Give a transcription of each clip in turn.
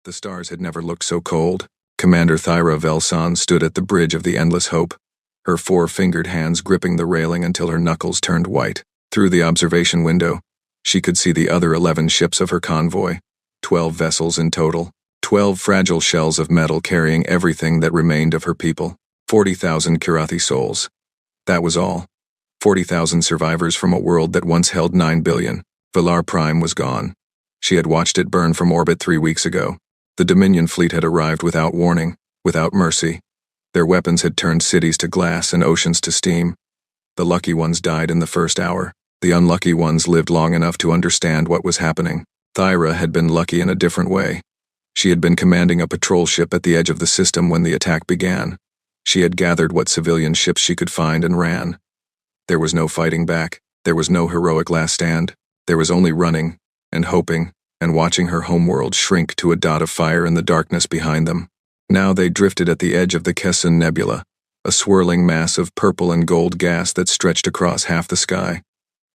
The stars had never looked so cold. Commander Thyra Velson stood at the bridge of the Endless Hope, her four-fingered hands gripping the railing until her knuckles turned white. Through the observation window, she could see the other 11 ships of her convoy, 12 vessels in total, 12 fragile shells of metal carrying everything that remained of her people, 40,000 Kirathi souls. That was all. 40,000 survivors from a world that once held 9 billion. Valar Prime was gone. She had watched it burn from orbit 3 weeks ago. The Dominion fleet had arrived without warning, without mercy. Their weapons had turned cities to glass and oceans to steam. The lucky ones died in the first hour. The unlucky ones lived long enough to understand what was happening. Thyra had been lucky in a different way. She had been commanding a patrol ship at the edge of the system when the attack began. She had gathered what civilian ships she could find and ran. There was no fighting back. There was no heroic last stand. There was only running, and hoping, and watching her homeworld shrink to a dot of fire in the darkness behind them. Now they drifted at the edge of the Kesson Nebula, a swirling mass of purple and gold gas that stretched across half the sky.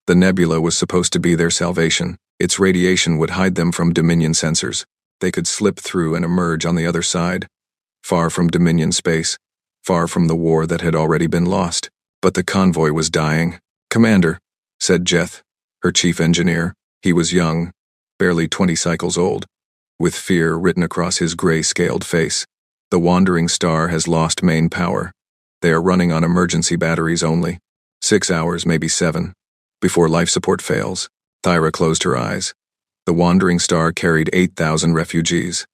The nebula was supposed to be their salvation. Its radiation would hide them from Dominion sensors. They could slip through and emerge on the other side, far from Dominion space, far from the war that had already been lost. But the convoy was dying. "Commander," said Jeth, her chief engineer. He was young, barely 20 cycles old, with fear written across his gray-scaled face. "The wandering star has lost main power. They are running on emergency batteries only. 6 hours, maybe 7, before life support fails." Thyra closed her eyes. The wandering star carried 8,000 refugees,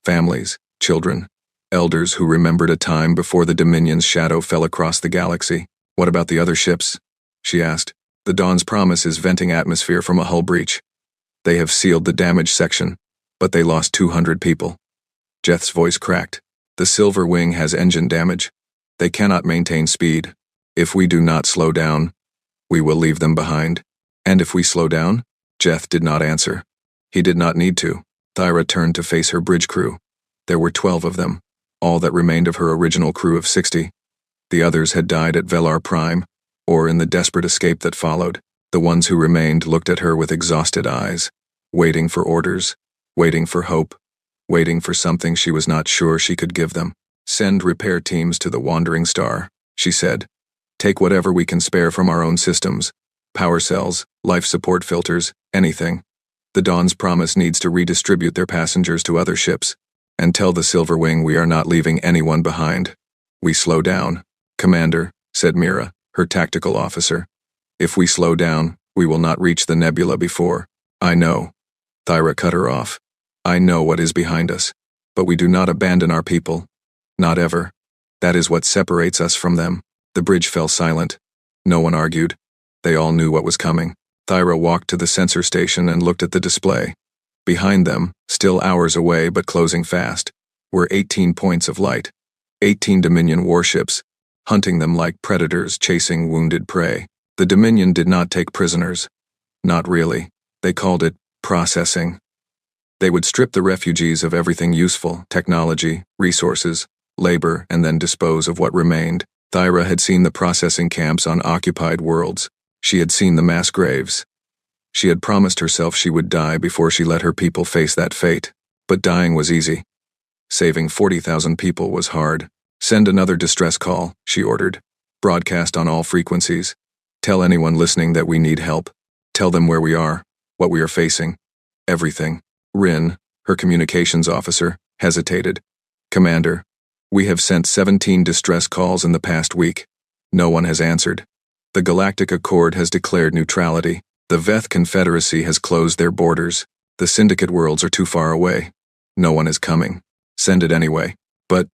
families, children, elders who remembered a time before the Dominion's shadow fell across the galaxy. "What about the other ships?" she asked. "The Dawn's Promise is venting atmosphere from a hull breach. They have sealed the damaged section, but they lost 200 people." Jeth's voice cracked. "The Silver Wing has engine damage. They cannot maintain speed. If we do not slow down, we will leave them behind." "And if we slow down?" Jeth did not answer. He did not need to. Thyra turned to face her bridge crew. There were 12 of them, all that remained of her original crew of 60. The others had died at Valar Prime, or in the desperate escape that followed. The ones who remained looked at her with exhausted eyes, waiting for orders, waiting for hope, waiting for something she was not sure she could give them. "Send repair teams to the Wandering Star," she said. "Take whatever we can spare from our own systems. Power cells, life support filters, anything. The Dawn's Promise needs to redistribute their passengers to other ships. And tell the Silver Wing we are not leaving anyone behind. We slow down." "Commander," said Mira, her tactical officer. "If we slow down, we will not reach the nebula before." "I know." Thyra cut her off. "I know what is behind us. But we do not abandon our people. Not ever. That is what separates us from them." The bridge fell silent. No one argued. They all knew what was coming. Thyra walked to the sensor station and looked at the display. Behind them, still hours away but closing fast, were 18 points of light. 18 Dominion warships, hunting them like predators chasing wounded prey. The Dominion did not take prisoners. Not really. They called it processing. They would strip the refugees of everything useful, technology, resources, labor, and then dispose of what remained. Thyra had seen the processing camps on occupied worlds. She had seen the mass graves. She had promised herself she would die before she let her people face that fate. But dying was easy. Saving 40,000 people was hard. "Send another distress call," she ordered. "Broadcast on all frequencies. Tell anyone listening that we need help. Tell them where we are, what we are facing. Everything." Rin, her communications officer, hesitated. "Commander, we have sent 17 distress calls in the past week. No one has answered. The Galactic Accord has declared neutrality. The Veth Confederacy has closed their borders. The Syndicate worlds are too far away. No one is coming. Send it anyway." "But..."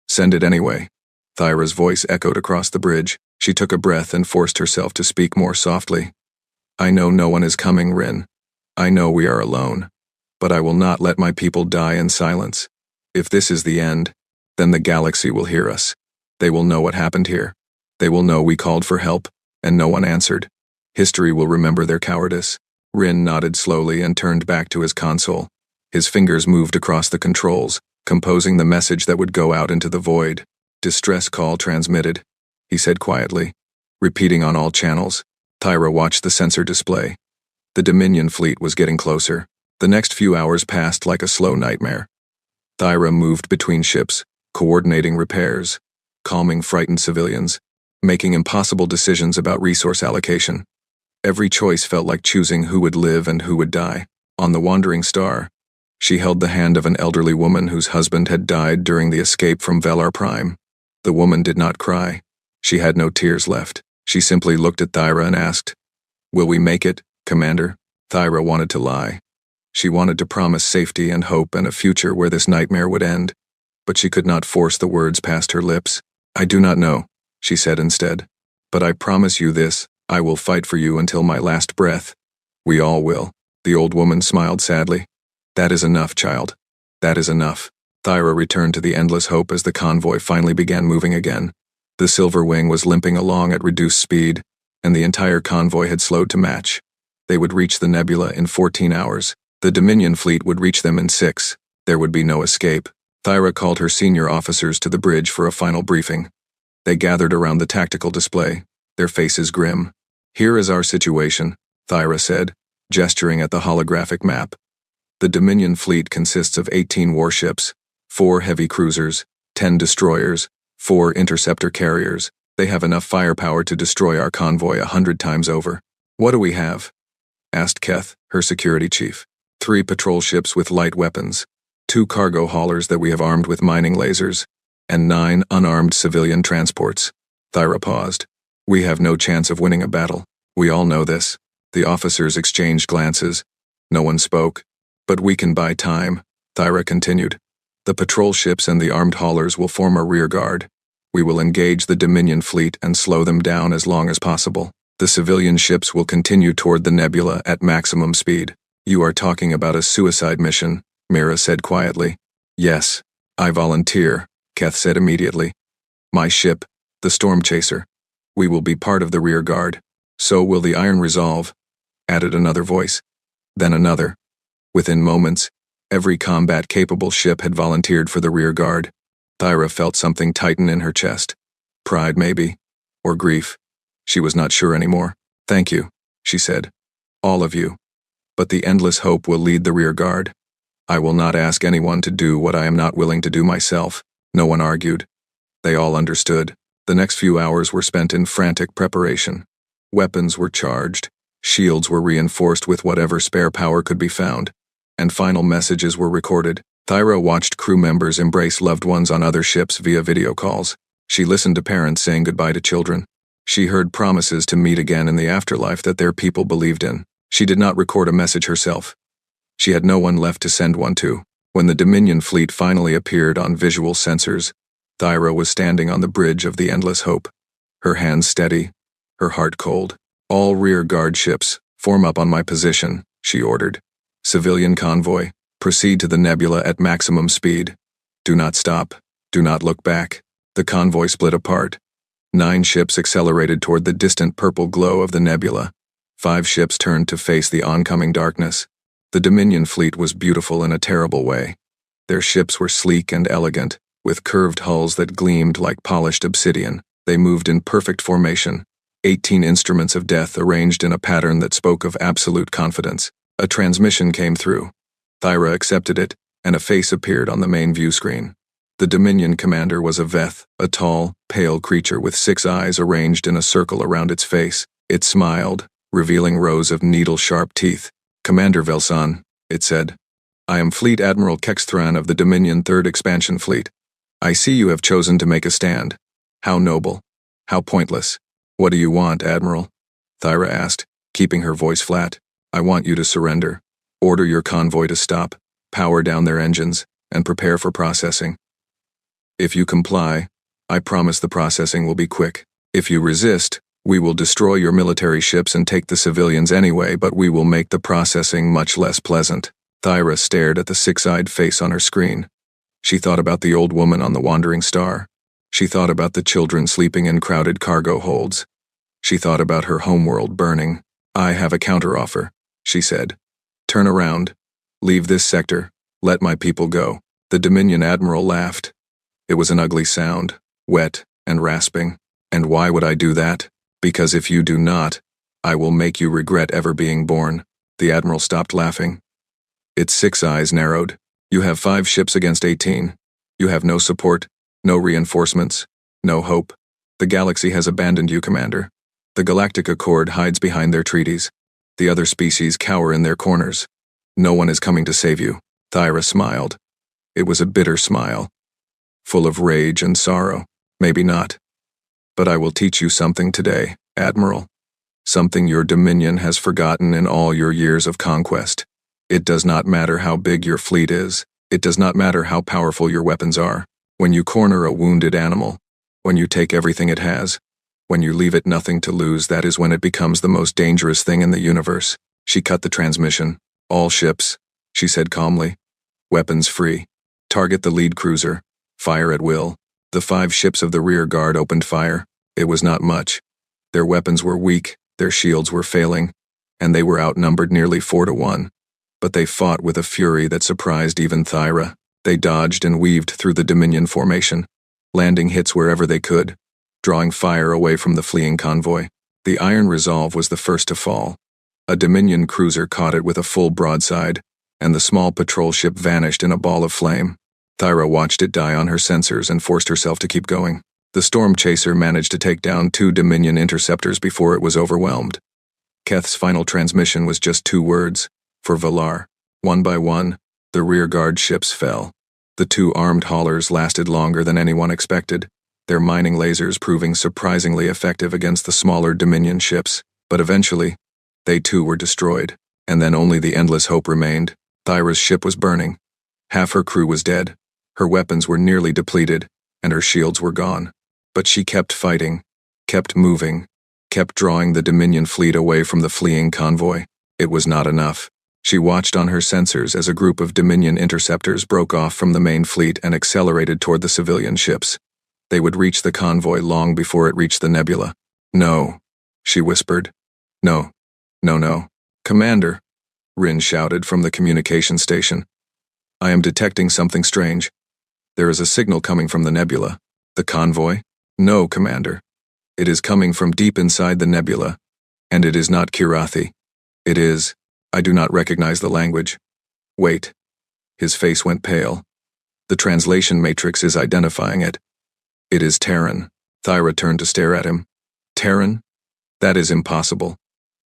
"Send it anyway." Thyra's voice echoed across the bridge. She took a breath and forced herself to speak more softly. "I know no one is coming, Rin. I know we are alone. But I will not let my people die in silence. If this is the end, then the galaxy will hear us. They will know what happened here. They will know we called for help, and no one answered. History will remember their cowardice." Rin nodded slowly and turned back to his console. His fingers moved across the controls, composing the message that would go out into the void. "Distress call transmitted," he said quietly, repeating on all channels. Thyra watched the sensor display. The Dominion fleet was getting closer. The next few hours passed like a slow nightmare. Thyra moved between ships, coordinating repairs, calming frightened civilians, making impossible decisions about resource allocation. Every choice felt like choosing who would live and who would die. On the Wandering Star, she held the hand of an elderly woman whose husband had died during the escape from Velar Prime. The woman did not cry. She had no tears left. She simply looked at Thyra and asked, "Will we make it, Commander?" Thyra wanted to lie. She wanted to promise safety and hope and a future where this nightmare would end. But she could not force the words past her lips. "I do not know," she said instead. "But I promise you this, I will fight for you until my last breath." "We all will." The old woman smiled sadly. "That is enough, child. That is enough." Thyra returned to the Endless Hope as the convoy finally began moving again. The Silver Wing was limping along at reduced speed, and the entire convoy had slowed to match. They would reach the nebula in 14 hours. The Dominion fleet would reach them in 6. There would be no escape. Thyra called her senior officers to the bridge for a final briefing. They gathered around the tactical display, their faces grim. "Here is our situation," Thyra said, gesturing at the holographic map. "The Dominion fleet consists of 18 warships, 4 heavy cruisers, 10 destroyers, 4 interceptor carriers. They have enough firepower to destroy our convoy 100 times over." "What do we have?" asked Keth, her security chief. 3 patrol ships with light weapons, 2 cargo haulers that we have armed with mining lasers, and 9 unarmed civilian transports. Thyra paused. "We have no chance of winning a battle. We all know this." The officers exchanged glances. No one spoke. "But we can buy time," Thyra continued. "The patrol ships and the armed haulers will form a rear guard. We will engage the Dominion fleet and slow them down as long as possible. The civilian ships will continue toward the nebula at maximum speed." "You are talking about a suicide mission," Mira said quietly. "Yes, I volunteer," Keth said immediately. "My ship, the Storm Chaser. We will be part of the rear guard. So will the Iron Resolve," added another voice. Then another. Within moments, every combat-capable ship had volunteered for the rear guard. Thyra felt something tighten in her chest. Pride, maybe. Or grief. She was not sure anymore. "Thank you," she said. "All of you. But the Endless Hope will lead the rear guard. I will not ask anyone to do what I am not willing to do myself." No one argued. They all understood. The next few hours were spent in frantic preparation. Weapons were charged, shields were reinforced with whatever spare power could be found, and final messages were recorded. Thyra watched crew members embrace loved ones on other ships via video calls. She listened to parents saying goodbye to children. She heard promises to meet again in the afterlife that their people believed in. She did not record a message herself. She had no one left to send one to. When the Dominion fleet finally appeared on visual sensors, Thyra was standing on the bridge of the Endless Hope. Her hands steady, her heart cold. "All rear guard ships, form up on my position," she ordered. "Civilian convoy, proceed to the nebula at maximum speed. Do not stop. Do not look back." The convoy split apart. 9 ships accelerated toward the distant purple glow of the nebula. 5 ships turned to face the oncoming darkness. The Dominion fleet was beautiful in a terrible way. Their ships were sleek and elegant, with curved hulls that gleamed like polished obsidian. They moved in perfect formation, 18 instruments of death arranged in a pattern that spoke of absolute confidence. A transmission came through. Thyra accepted it, and a face appeared on the main view screen. The Dominion commander was a Veth, a tall, pale creature with 6 eyes arranged in a circle around its face. It smiled, revealing rows of needle-sharp teeth. "Commander Velsan," it said. "I am Fleet Admiral Kexthran of the Dominion 3rd Expansion Fleet. I see you have chosen to make a stand. How noble. How pointless. What do you want, Admiral?" Thyra asked, keeping her voice flat. "I want you to surrender. Order your convoy to stop, power down their engines, and prepare for processing. If you comply, I promise the processing will be quick. If you resist, we will destroy your military ships and take the civilians anyway, but we will make the processing much less pleasant." Thyra stared at the 6-eyed face on her screen. She thought about the old woman on the Wandering Star. She thought about the children sleeping in crowded cargo holds. She thought about her homeworld burning. "I have a counteroffer," she said. "Turn around. Leave this sector. Let my people go." The Dominion Admiral laughed. It was an ugly sound, wet and rasping. "And why would I do that? Because if you do not, I will make you regret ever being born." The Admiral stopped laughing. Its 6 eyes narrowed. You have 5 ships against 18. You have no support, no reinforcements, no hope. The galaxy has abandoned you, Commander. The Galactic Accord hides behind their treaties. The other species cower in their corners. No one is coming to save you. Thyra smiled. It was a bitter smile, full of rage and sorrow. Maybe not. But I will teach you something today, Admiral. Something your Dominion has forgotten in all your years of conquest. It does not matter how big your fleet is. It does not matter how powerful your weapons are. When you corner a wounded animal, when you take everything it has, when you leave it nothing to lose, that is when it becomes the most dangerous thing in the universe. She cut the transmission. All ships, she said calmly. Weapons free. Target the lead cruiser. Fire at will. The 5 ships of the rear guard opened fire. It was not much. Their weapons were weak, their shields were failing, and they were outnumbered nearly 4 to 1. But they fought with a fury that surprised even Thyra. They dodged and weaved through the Dominion formation, landing hits wherever they could, drawing fire away from the fleeing convoy. The Iron Resolve was the first to fall. A Dominion cruiser caught it with a full broadside, and the small patrol ship vanished in a ball of flame. Thyra watched it die on her sensors and forced herself to keep going. The Storm Chaser managed to take down 2 Dominion interceptors before it was overwhelmed. Keth's final transmission was just 2 words. For Valar. One by one, the rearguard ships fell. The 2 armed haulers lasted longer than anyone expected, their mining lasers proving surprisingly effective against the smaller Dominion ships. But eventually, they too were destroyed, and then only the Endless Hope remained. Thyra's ship was burning. Half her crew was dead. Her weapons were nearly depleted, and her shields were gone. But she kept fighting, kept moving, kept drawing the Dominion fleet away from the fleeing convoy. It was not enough. She watched on her sensors as a group of Dominion interceptors broke off from the main fleet and accelerated toward the civilian ships. They would reach the convoy long before it reached the nebula. No, she whispered. No. No. Commander, Rin shouted from the communication station. I am detecting something strange. There is a signal coming from the nebula. The convoy? No, Commander. It is coming from deep inside the nebula, and it is not Kirathi. It is... I do not recognize the language. Wait. His face went pale. The translation matrix is identifying it. It is Terran. Thyra turned to stare at him. Terran? That is impossible.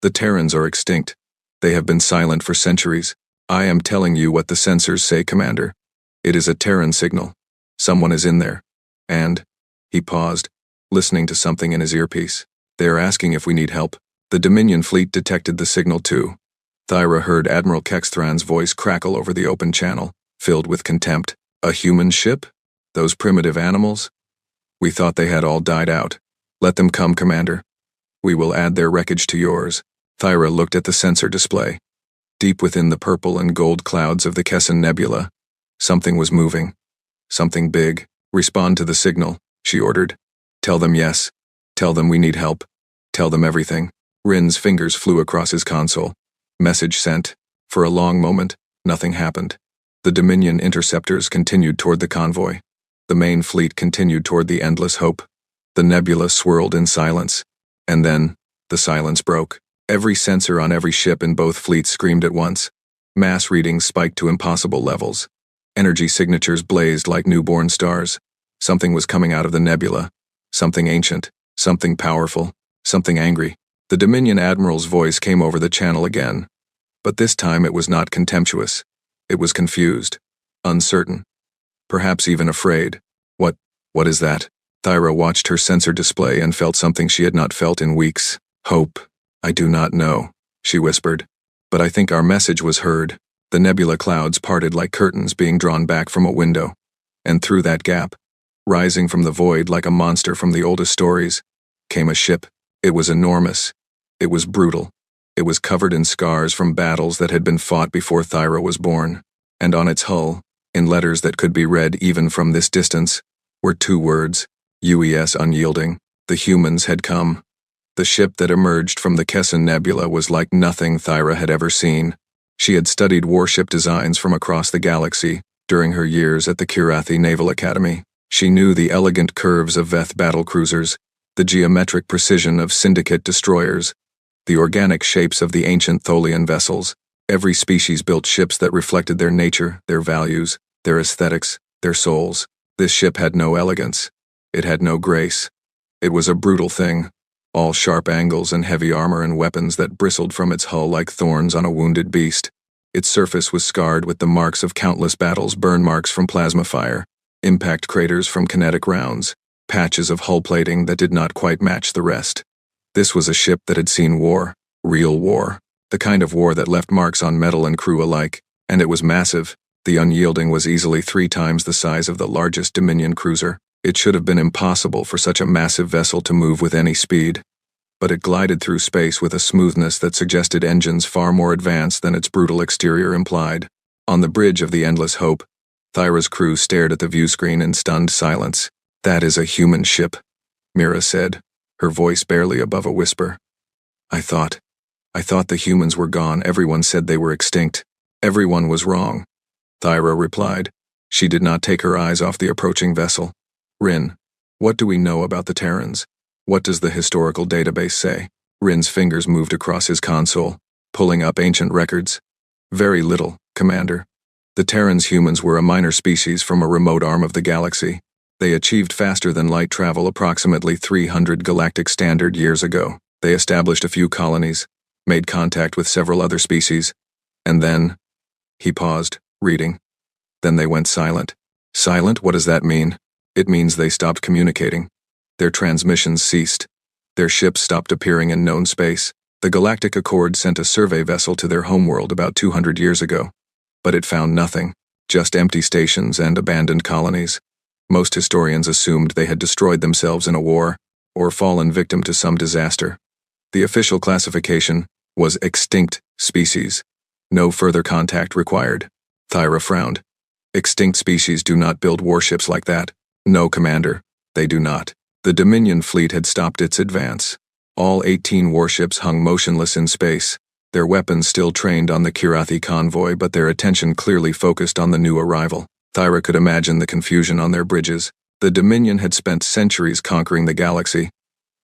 The Terrans are extinct. They have been silent for centuries. I am telling you what the sensors say, Commander. It is a Terran signal. Someone is in there. And... He paused, listening to something in his earpiece. They are asking if we need help. The Dominion fleet detected the signal too. Thyra heard Admiral Kexthran's voice crackle over the open channel, filled with contempt. A human ship? Those primitive animals? We thought they had all died out. Let them come, Commander. We will add their wreckage to yours. Thyra looked at the sensor display. Deep within the purple and gold clouds of the Kessin Nebula, something was moving. Something big. Respond to the signal, she ordered. Tell them yes. Tell them we need help. Tell them everything. Rin's fingers flew across his console. Message sent. For a long moment, nothing happened. The Dominion interceptors continued toward the convoy. The main fleet continued toward the Endless Hope. The nebula swirled in silence. And then, the silence broke. Every sensor on every ship in both fleets screamed at once. Mass readings spiked to impossible levels. Energy signatures blazed like newborn stars. Something was coming out of the nebula. Something ancient. Something powerful. Something angry. The Dominion Admiral's voice came over the channel again. But this time it was not contemptuous. It was confused. Uncertain. Perhaps even afraid. What is that? Thyra watched her sensor display and felt something she had not felt in weeks. Hope. I do not know, she whispered. But I think our message was heard. The nebula clouds parted like curtains being drawn back from a window. And through that gap, rising from the void like a monster from the oldest stories, came a ship. It was enormous. It was brutal. It was covered in scars from battles that had been fought before Thyra was born. And on its hull, in letters that could be read even from this distance, were 2 words, UES unyielding. The humans had come. The ship that emerged from the Kessin Nebula was like nothing Thyra had ever seen. She had studied warship designs from across the galaxy during her years at the Kirathi Naval Academy. She knew the elegant curves of Veth battlecruisers, the geometric precision of Syndicate destroyers, the organic shapes of the ancient Tholian vessels. Every species built ships that reflected their nature, their values, their aesthetics, their souls. This ship had no elegance. It had no grace. It was a brutal thing, all sharp angles and heavy armor and weapons that bristled from its hull like thorns on a wounded beast. Its surface was scarred with the marks of countless battles, burn marks from plasma fire, impact craters from kinetic rounds, patches of hull plating that did not quite match the rest. This was a ship that had seen war, real war, the kind of war that left marks on metal and crew alike, and it was massive. The Unyielding was easily 3 times the size of the largest Dominion cruiser. It should have been impossible for such a massive vessel to move with any speed, but it glided through space with a smoothness that suggested engines far more advanced than its brutal exterior implied. On the bridge of the Endless Hope, Thyra's crew stared at the viewscreen in stunned silence. "That is a human ship," Mira said, her voice barely above a whisper. I thought the humans were gone. Everyone said they were extinct. Everyone was wrong," Thyra replied. She did not take her eyes off the approaching vessel. "Rin, what do we know about the Terrans? What does the historical database say?" Rin's fingers moved across his console, pulling up ancient records. "Very little, Commander. The Terrans humans were a minor species from a remote arm of the galaxy. They achieved faster-than-light travel approximately 300 galactic standard years ago. They established a few colonies, made contact with several other species, and then..." He paused, reading. "Then they went silent." "Silent? What does that mean?" "It means they stopped communicating. Their transmissions ceased. Their ships stopped appearing in known space. The Galactic Accord sent a survey vessel to their homeworld about 200 years ago, but it found nothing, just empty stations and abandoned colonies. Most historians assumed they had destroyed themselves in a war, or fallen victim to some disaster. The official classification was extinct species. No further contact required." Thyra frowned. "Extinct species do not build warships like that." "No, Commander, they do not." The Dominion fleet had stopped its advance. All 18 warships hung motionless in space, their weapons still trained on the Kirathi convoy, but their attention clearly focused on the new arrival. Thyra could imagine the confusion on their bridges. The Dominion had spent centuries conquering the galaxy,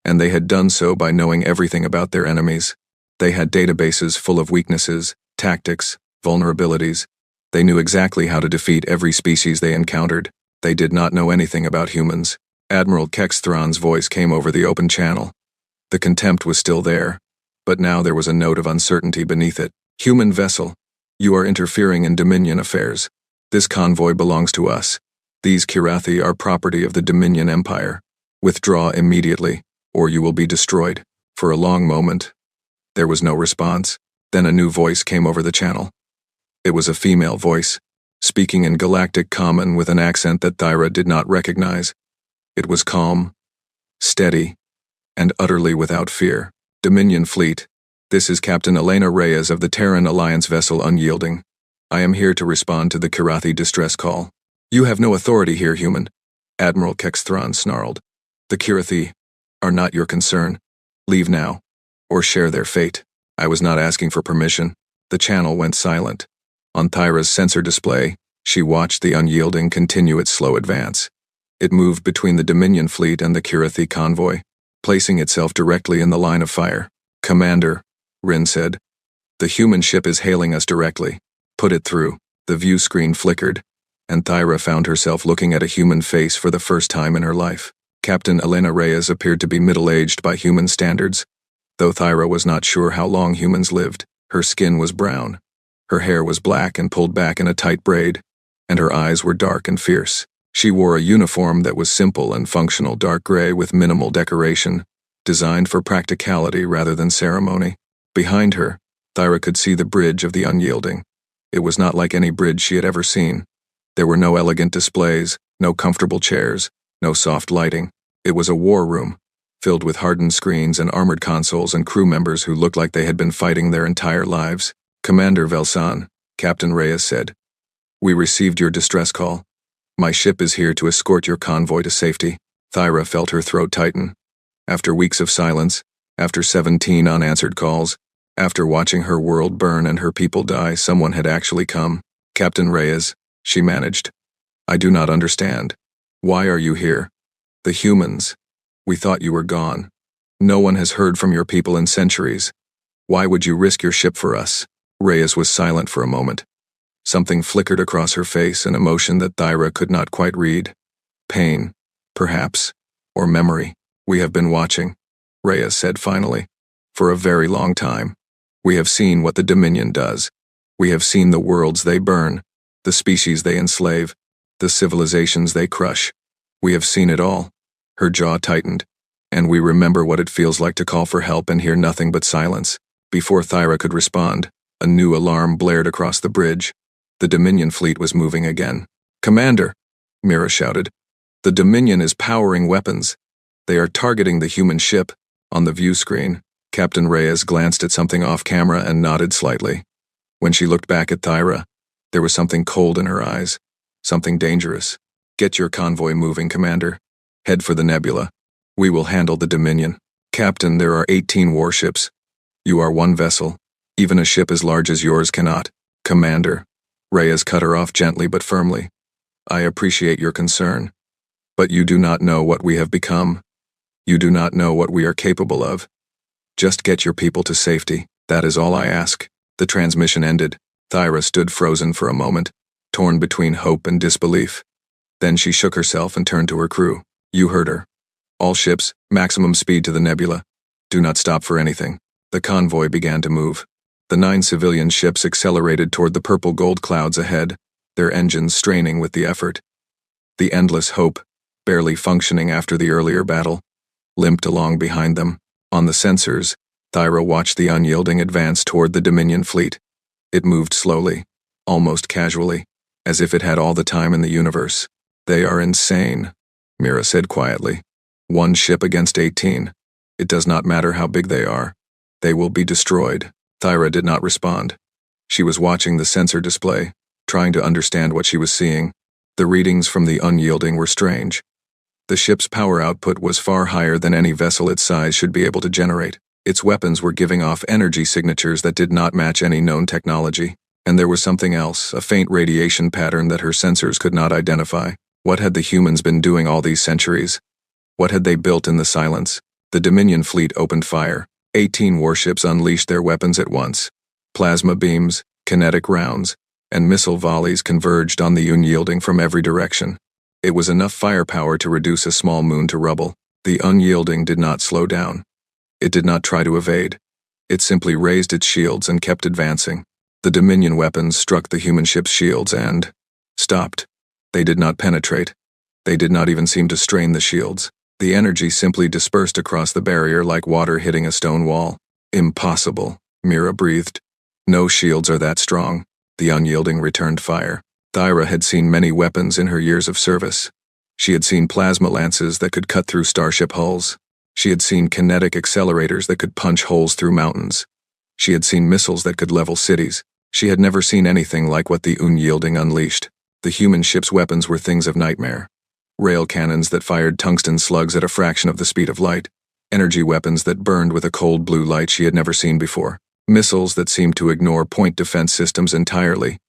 and they had done so by knowing everything about their enemies. They had databases full of weaknesses, tactics, vulnerabilities. They knew exactly how to defeat every species they encountered. They did not know anything about humans. Admiral Kexthron's voice came over the open channel. The contempt was still there, but now there was a note of uncertainty beneath it. "Human vessel, you are interfering in Dominion affairs. This convoy belongs to us. These Kirathi are property of the Dominion Empire. Withdraw immediately, or you will be destroyed." For a long moment, there was no response. Then a new voice came over the channel. It was a female voice, speaking in Galactic Common with an accent that Thyra did not recognize. It was calm, steady, and utterly without fear. "Dominion Fleet, this is Captain Elena Reyes of the Terran Alliance vessel Unyielding. I am here to respond to the Kirathi distress call." "You have no authority here, human," Admiral Kexthron snarled. "The Kirathi are not your concern. Leave now, or share their fate." "I was not asking for permission." The channel went silent. On Thyra's sensor display, she watched the Unyielding continue its slow advance. It moved between the Dominion fleet and the Kirathi convoy, placing itself directly in the line of fire. "Commander," Rin said, "the human ship is hailing us directly. Put it through." The view screen flickered, and Thyra found herself looking at a human face for the first time in her life. Captain Elena Reyes appeared to be middle-aged by human standards, though Thyra was not sure how long humans lived. Her skin was brown, her hair was black and pulled back in a tight braid, and her eyes were dark and fierce. She wore a uniform that was simple and functional, dark gray with minimal decoration, designed for practicality rather than ceremony. Behind her, Thyra could see the bridge of the Unyielding. It was not like any bridge she had ever seen. There were no elegant displays, no comfortable chairs, no soft lighting. It was a war room, filled with hardened screens and armored consoles and crew members who looked like they had been fighting their entire lives. "Commander Velsan," Captain Reyes said, "we received your distress call. My ship is here to escort your convoy to safety." Thyra felt her throat tighten. After weeks of silence, after 17 unanswered calls, after watching her world burn and her people die, someone had actually come. "Captain Reyes," she managed, "I do not understand. Why are you here? The humans. We thought you were gone. No one has heard from your people in centuries. Why would you risk your ship for us?" Reyes was silent for a moment. Something flickered across her face, an emotion that Thyra could not quite read. Pain, perhaps, or memory. We have been watching, Reyes said finally, for a very long time. We have seen what the Dominion does. We have seen the worlds they burn, the species they enslave, the civilizations they crush. We have seen it all. Her jaw tightened, and we remember what it feels like to call for help and hear nothing but silence. Before Thyra could respond, a new alarm blared across the bridge. The Dominion fleet was moving again. "Commander," Mira shouted. "The Dominion is powering weapons. They are targeting the human ship." On the view screen, Captain Reyes glanced at something off-camera and nodded slightly. When she looked back at Thyra, there was something cold in her eyes, something dangerous. "Get your convoy moving, Commander. Head for the nebula. We will handle the Dominion." "Captain, there are 18 warships. You are one vessel. Even a ship as large as yours cannot." "Commander," Reyes cut her off gently but firmly. "I appreciate your concern. But you do not know what we have become. You do not know what we are capable of. Just get your people to safety. That is all I ask." The transmission ended. Thyra stood frozen for a moment, torn between hope and disbelief. Then she shook herself and turned to her crew. "You heard her. All ships, maximum speed to the nebula. Do not stop for anything." The convoy began to move. The 9 civilian ships accelerated toward the purple-gold clouds ahead, their engines straining with the effort. The Endless Hope, barely functioning after the earlier battle, limped along behind them. On the sensors, Thyra watched the Unyielding advance toward the Dominion fleet. It moved slowly, almost casually, as if it had all the time in the universe. "They are insane," Mira said quietly. "One ship against 18. It does not matter how big they are. They will be destroyed." Thyra did not respond. She was watching the sensor display, trying to understand what she was seeing. The readings from the Unyielding were strange. The ship's power output was far higher than any vessel its size should be able to generate. Its weapons were giving off energy signatures that did not match any known technology. And there was something else, a faint radiation pattern that her sensors could not identify. What had the humans been doing all these centuries? What had they built in the silence? The Dominion fleet opened fire. 18 warships unleashed their weapons at once. Plasma beams, kinetic rounds, and missile volleys converged on the Unyielding from every direction. It was enough firepower to reduce a small moon to rubble. The Unyielding did not slow down. It did not try to evade. It simply raised its shields and kept advancing. The Dominion weapons struck the human ship's shields and stopped. They did not penetrate. They did not even seem to strain the shields. The energy simply dispersed across the barrier like water hitting a stone wall. "Impossible," Mira breathed. "No shields are that strong." The Unyielding returned fire. Thyra had seen many weapons in her years of service. She had seen plasma lances that could cut through starship hulls. She had seen kinetic accelerators that could punch holes through mountains. She had seen missiles that could level cities. She had never seen anything like what the Unyielding unleashed. The human ship's weapons were things of nightmare. Rail cannons that fired tungsten slugs at a fraction of the speed of light. Energy weapons that burned with a cold blue light she had never seen before. Missiles that seemed to ignore point defense systems entirely,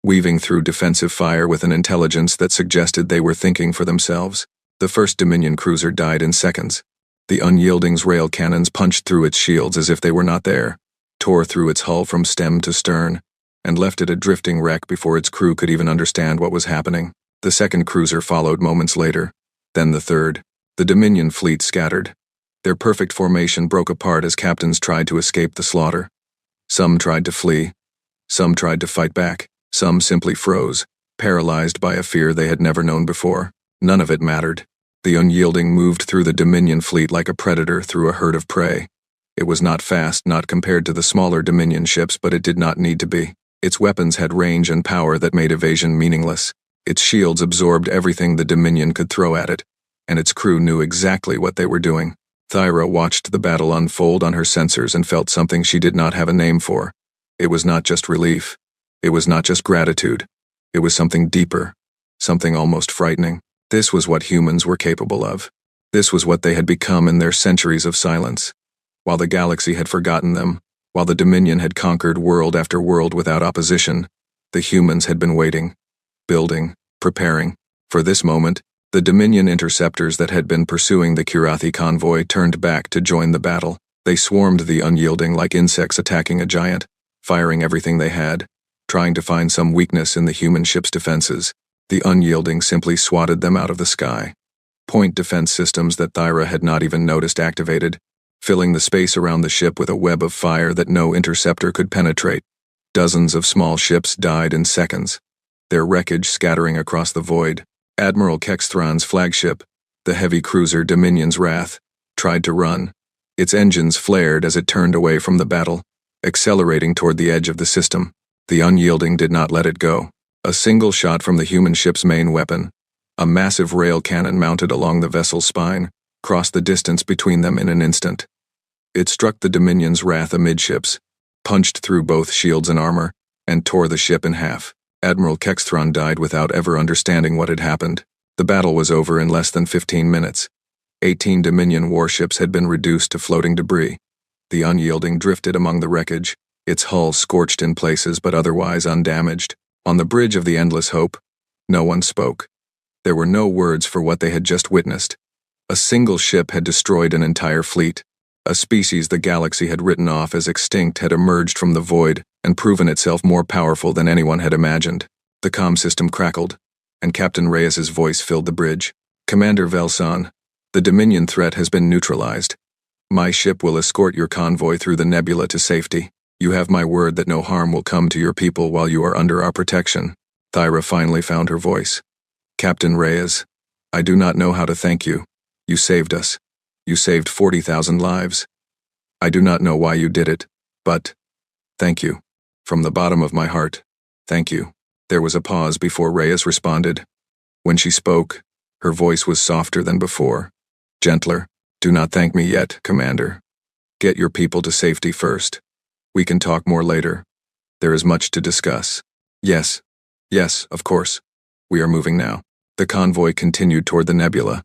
weaving through defensive fire with an intelligence that suggested they were thinking for themselves. The first Dominion cruiser died in seconds. The Unyielding's rail cannons punched through its shields as if they were not there, tore through its hull from stem to stern, and left it a drifting wreck before its crew could even understand what was happening. The second cruiser followed moments later, then the third. The Dominion fleet scattered. Their perfect formation broke apart as captains tried to escape the slaughter. Some tried to flee. Some tried to fight back. Some simply froze, paralyzed by a fear they had never known before. None of it mattered. The Unyielding moved through the Dominion fleet like a predator through a herd of prey. It was not fast, not compared to the smaller Dominion ships, but it did not need to be. Its weapons had range and power that made evasion meaningless. Its shields absorbed everything the Dominion could throw at it, and its crew knew exactly what they were doing. Thyra watched the battle unfold on her sensors and felt something she did not have a name for. It was not just relief. It was not just gratitude. It was something deeper, something almost frightening. This was what humans were capable of. This was what they had become in their centuries of silence. While the galaxy had forgotten them, while the Dominion had conquered world after world without opposition, the humans had been waiting, building, preparing. For this moment, the Dominion interceptors that had been pursuing the Kirathi convoy turned back to join the battle. They swarmed the Unyielding like insects attacking a giant. firing everything they had, trying to find some weakness in the human ship's defenses. The unyielding simply swatted them out of the sky. Point defense systems that Thyra had not even noticed activated, filling the space around the ship with a web of fire that no interceptor could penetrate. Dozens of small ships died in seconds, their wreckage scattering across the void. Admiral Kexthron's flagship, the heavy cruiser Dominion's Wrath, tried to run. Its engines flared as it turned away from the battle, accelerating toward the edge of the system. The unyielding did not let it go. A single shot from the human ship's main weapon, a massive rail cannon mounted along the vessel's spine, crossed the distance between them in an instant. It struck the Dominion's Wrath amidships, punched through both shields and armor, and tore the ship in half. Admiral Kexthron died without ever understanding what had happened. The battle was over in less than 15 minutes. 18 Dominion warships had been reduced to floating debris. The unyielding drifted among the wreckage, its hull scorched in places but otherwise undamaged. On the bridge of the Endless Hope, no one spoke. There were no words for what they had just witnessed. A single ship had destroyed an entire fleet. A species the galaxy had written off as extinct had emerged from the void and proven itself more powerful than anyone had imagined. The comm system crackled, and Captain Reyes's voice filled the bridge. "Commander Velson, the Dominion threat has been neutralized. My ship will escort your convoy through the nebula to safety. You have my word that no harm will come to your people while you are under our protection." Thyra finally found her voice. "Captain Reyes, I do not know how to thank you. You saved us. You saved 40,000 lives. I do not know why you did it, but thank you. From the bottom of my heart, thank you." There was a pause before Reyes responded. When she spoke, her voice was softer than before. Gentler. "Do not thank me yet, Commander. Get your people to safety first. We can talk more later. There is much to discuss." Yes, of course. We are moving now." The convoy continued toward the nebula.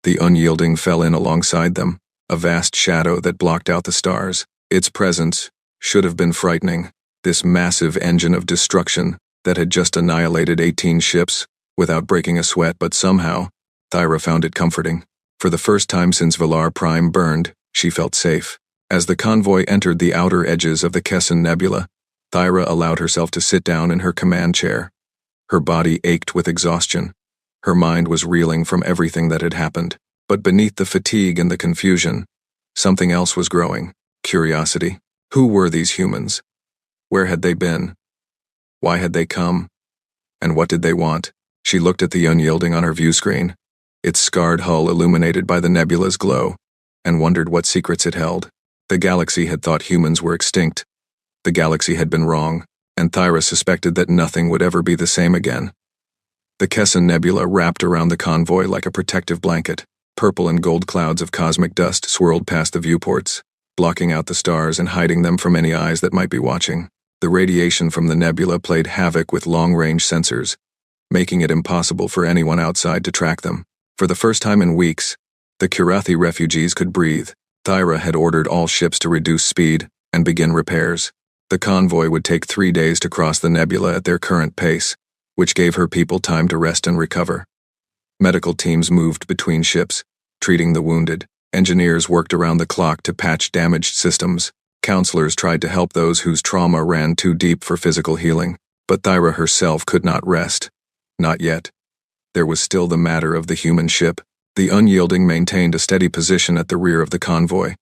The unyielding fell in alongside them, a vast shadow that blocked out the stars. Its presence should have been frightening. This massive engine of destruction that had just annihilated 18 ships without breaking a sweat, but somehow, Thyra found it comforting. For the first time since Valar Prime burned, she felt safe. As the convoy entered the outer edges of the Kessin Nebula, Thyra allowed herself to sit down in her command chair. Her body ached with exhaustion. Her mind was reeling from everything that had happened. But beneath the fatigue and the confusion, something else was growing: curiosity. Who were these humans? Where had they been? Why had they come? And what did they want? She looked at the unyielding on her view screen, its scarred hull illuminated by the nebula's glow, and wondered what secrets it held. The galaxy had thought humans were extinct. The galaxy had been wrong, and Thyra suspected that nothing would ever be the same again. The Kessin Nebula wrapped around the convoy like a protective blanket. Purple and gold clouds of cosmic dust swirled past the viewports, blocking out the stars and hiding them from any eyes that might be watching. The radiation from the nebula played havoc with long-range sensors, making it impossible for anyone outside to track them. For the first time in weeks, the Kirathi refugees could breathe. Thyra had ordered all ships to reduce speed and begin repairs. The convoy would take 3 days to cross the nebula at their current pace, which gave her people time to rest and recover. Medical teams moved between ships, treating the wounded. Engineers worked around the clock to patch damaged systems. Counselors tried to help those whose trauma ran too deep for physical healing. But Thyra herself could not rest. Not yet. There was still the matter of the human ship. The unyielding maintained a steady position at the rear of the convoy,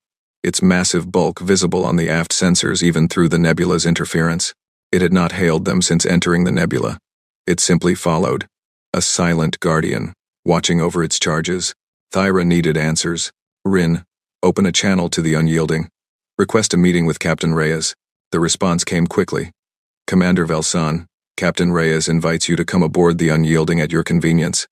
its massive bulk visible on the aft sensors even through the nebula's interference. It had not hailed them since entering the nebula. It simply followed, a silent guardian, watching over its charges. Thyra needed answers. "Rin, open a channel to the unyielding. Request a meeting with Captain Reyes." The response came quickly. "Commander Velson, Captain Reyes invites you to come aboard the unyielding at your convenience.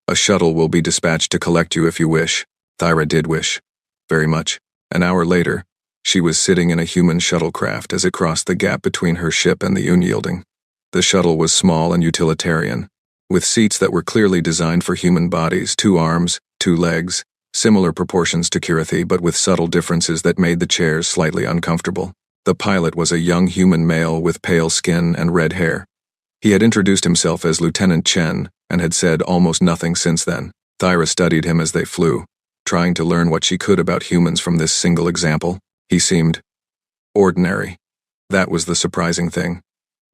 A shuttle will be dispatched to collect you if you wish." Thyra did wish. Very much. An hour later, she was sitting in a human shuttlecraft as it crossed the gap between her ship and the unyielding. The shuttle was small and utilitarian, with seats that were clearly designed for human bodies: 2 arms, 2 legs, similar proportions to Kirathi but with subtle differences that made the chairs slightly uncomfortable. The pilot was a young human male with pale skin and red hair. He had introduced himself as Lieutenant Chen and had said almost nothing since then. Thyra studied him as they flew, trying to learn what she could about humans from this single example. He seemed ordinary. That was the surprising thing.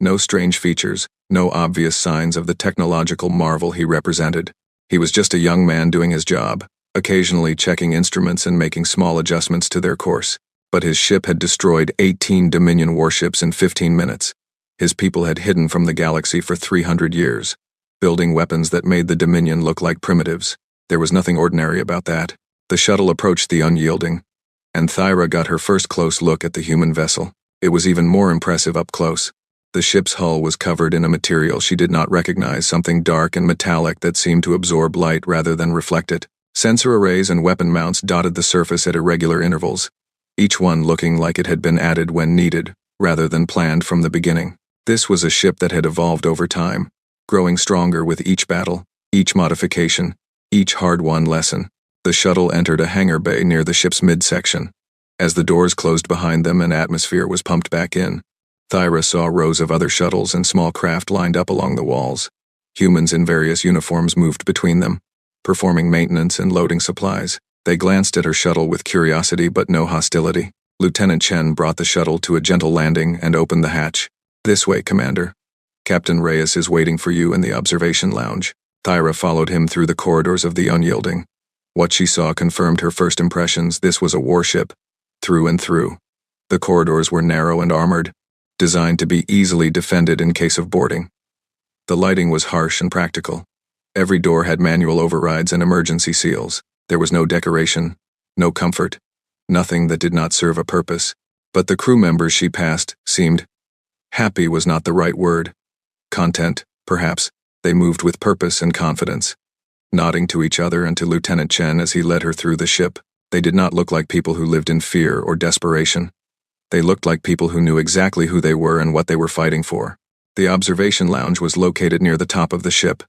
No strange features, no obvious signs of the technological marvel he represented. He was just a young man doing his job, occasionally checking instruments and making small adjustments to their course. But his ship had destroyed 18 Dominion warships in 15 minutes. His people had hidden from the galaxy for 300 years, building weapons that made the Dominion look like primitives. There was nothing ordinary about that. The shuttle approached the unyielding, and Thyra got her first close look at the human vessel. It was even more impressive up close. The ship's hull was covered in a material she did not recognize, something dark and metallic that seemed to absorb light rather than reflect it. Sensor arrays and weapon mounts dotted the surface at irregular intervals, each one looking like it had been added when needed, rather than planned from the beginning. This was a ship that had evolved over time, growing stronger with each battle, each modification, each hard-won lesson. The shuttle entered a hangar bay near the ship's midsection. As the doors closed behind them and atmosphere was pumped back in, Thyra saw rows of other shuttles and small craft lined up along the walls. Humans in various uniforms moved between them, performing maintenance and loading supplies. They glanced at her shuttle with curiosity but no hostility. Lieutenant Chen brought the shuttle to a gentle landing and opened the hatch. "This way, Commander. Captain Reyes is waiting for you in the observation lounge." Thyra followed him through the corridors of the unyielding. What she saw confirmed her first impressions. This was a warship, through and through. The corridors were narrow and armored, designed to be easily defended in case of boarding. The lighting was harsh and practical. Every door had manual overrides and emergency seals. There was no decoration, no comfort, nothing that did not serve a purpose. But the crew members she passed seemed happy was not the right word. Content, perhaps. They moved with purpose and confidence, nodding to each other and to Lieutenant Chen as he led her through the ship. They did not look like people who lived in fear or desperation. They looked like people who knew exactly who they were and what they were fighting for. The observation lounge was located near the top of the ship.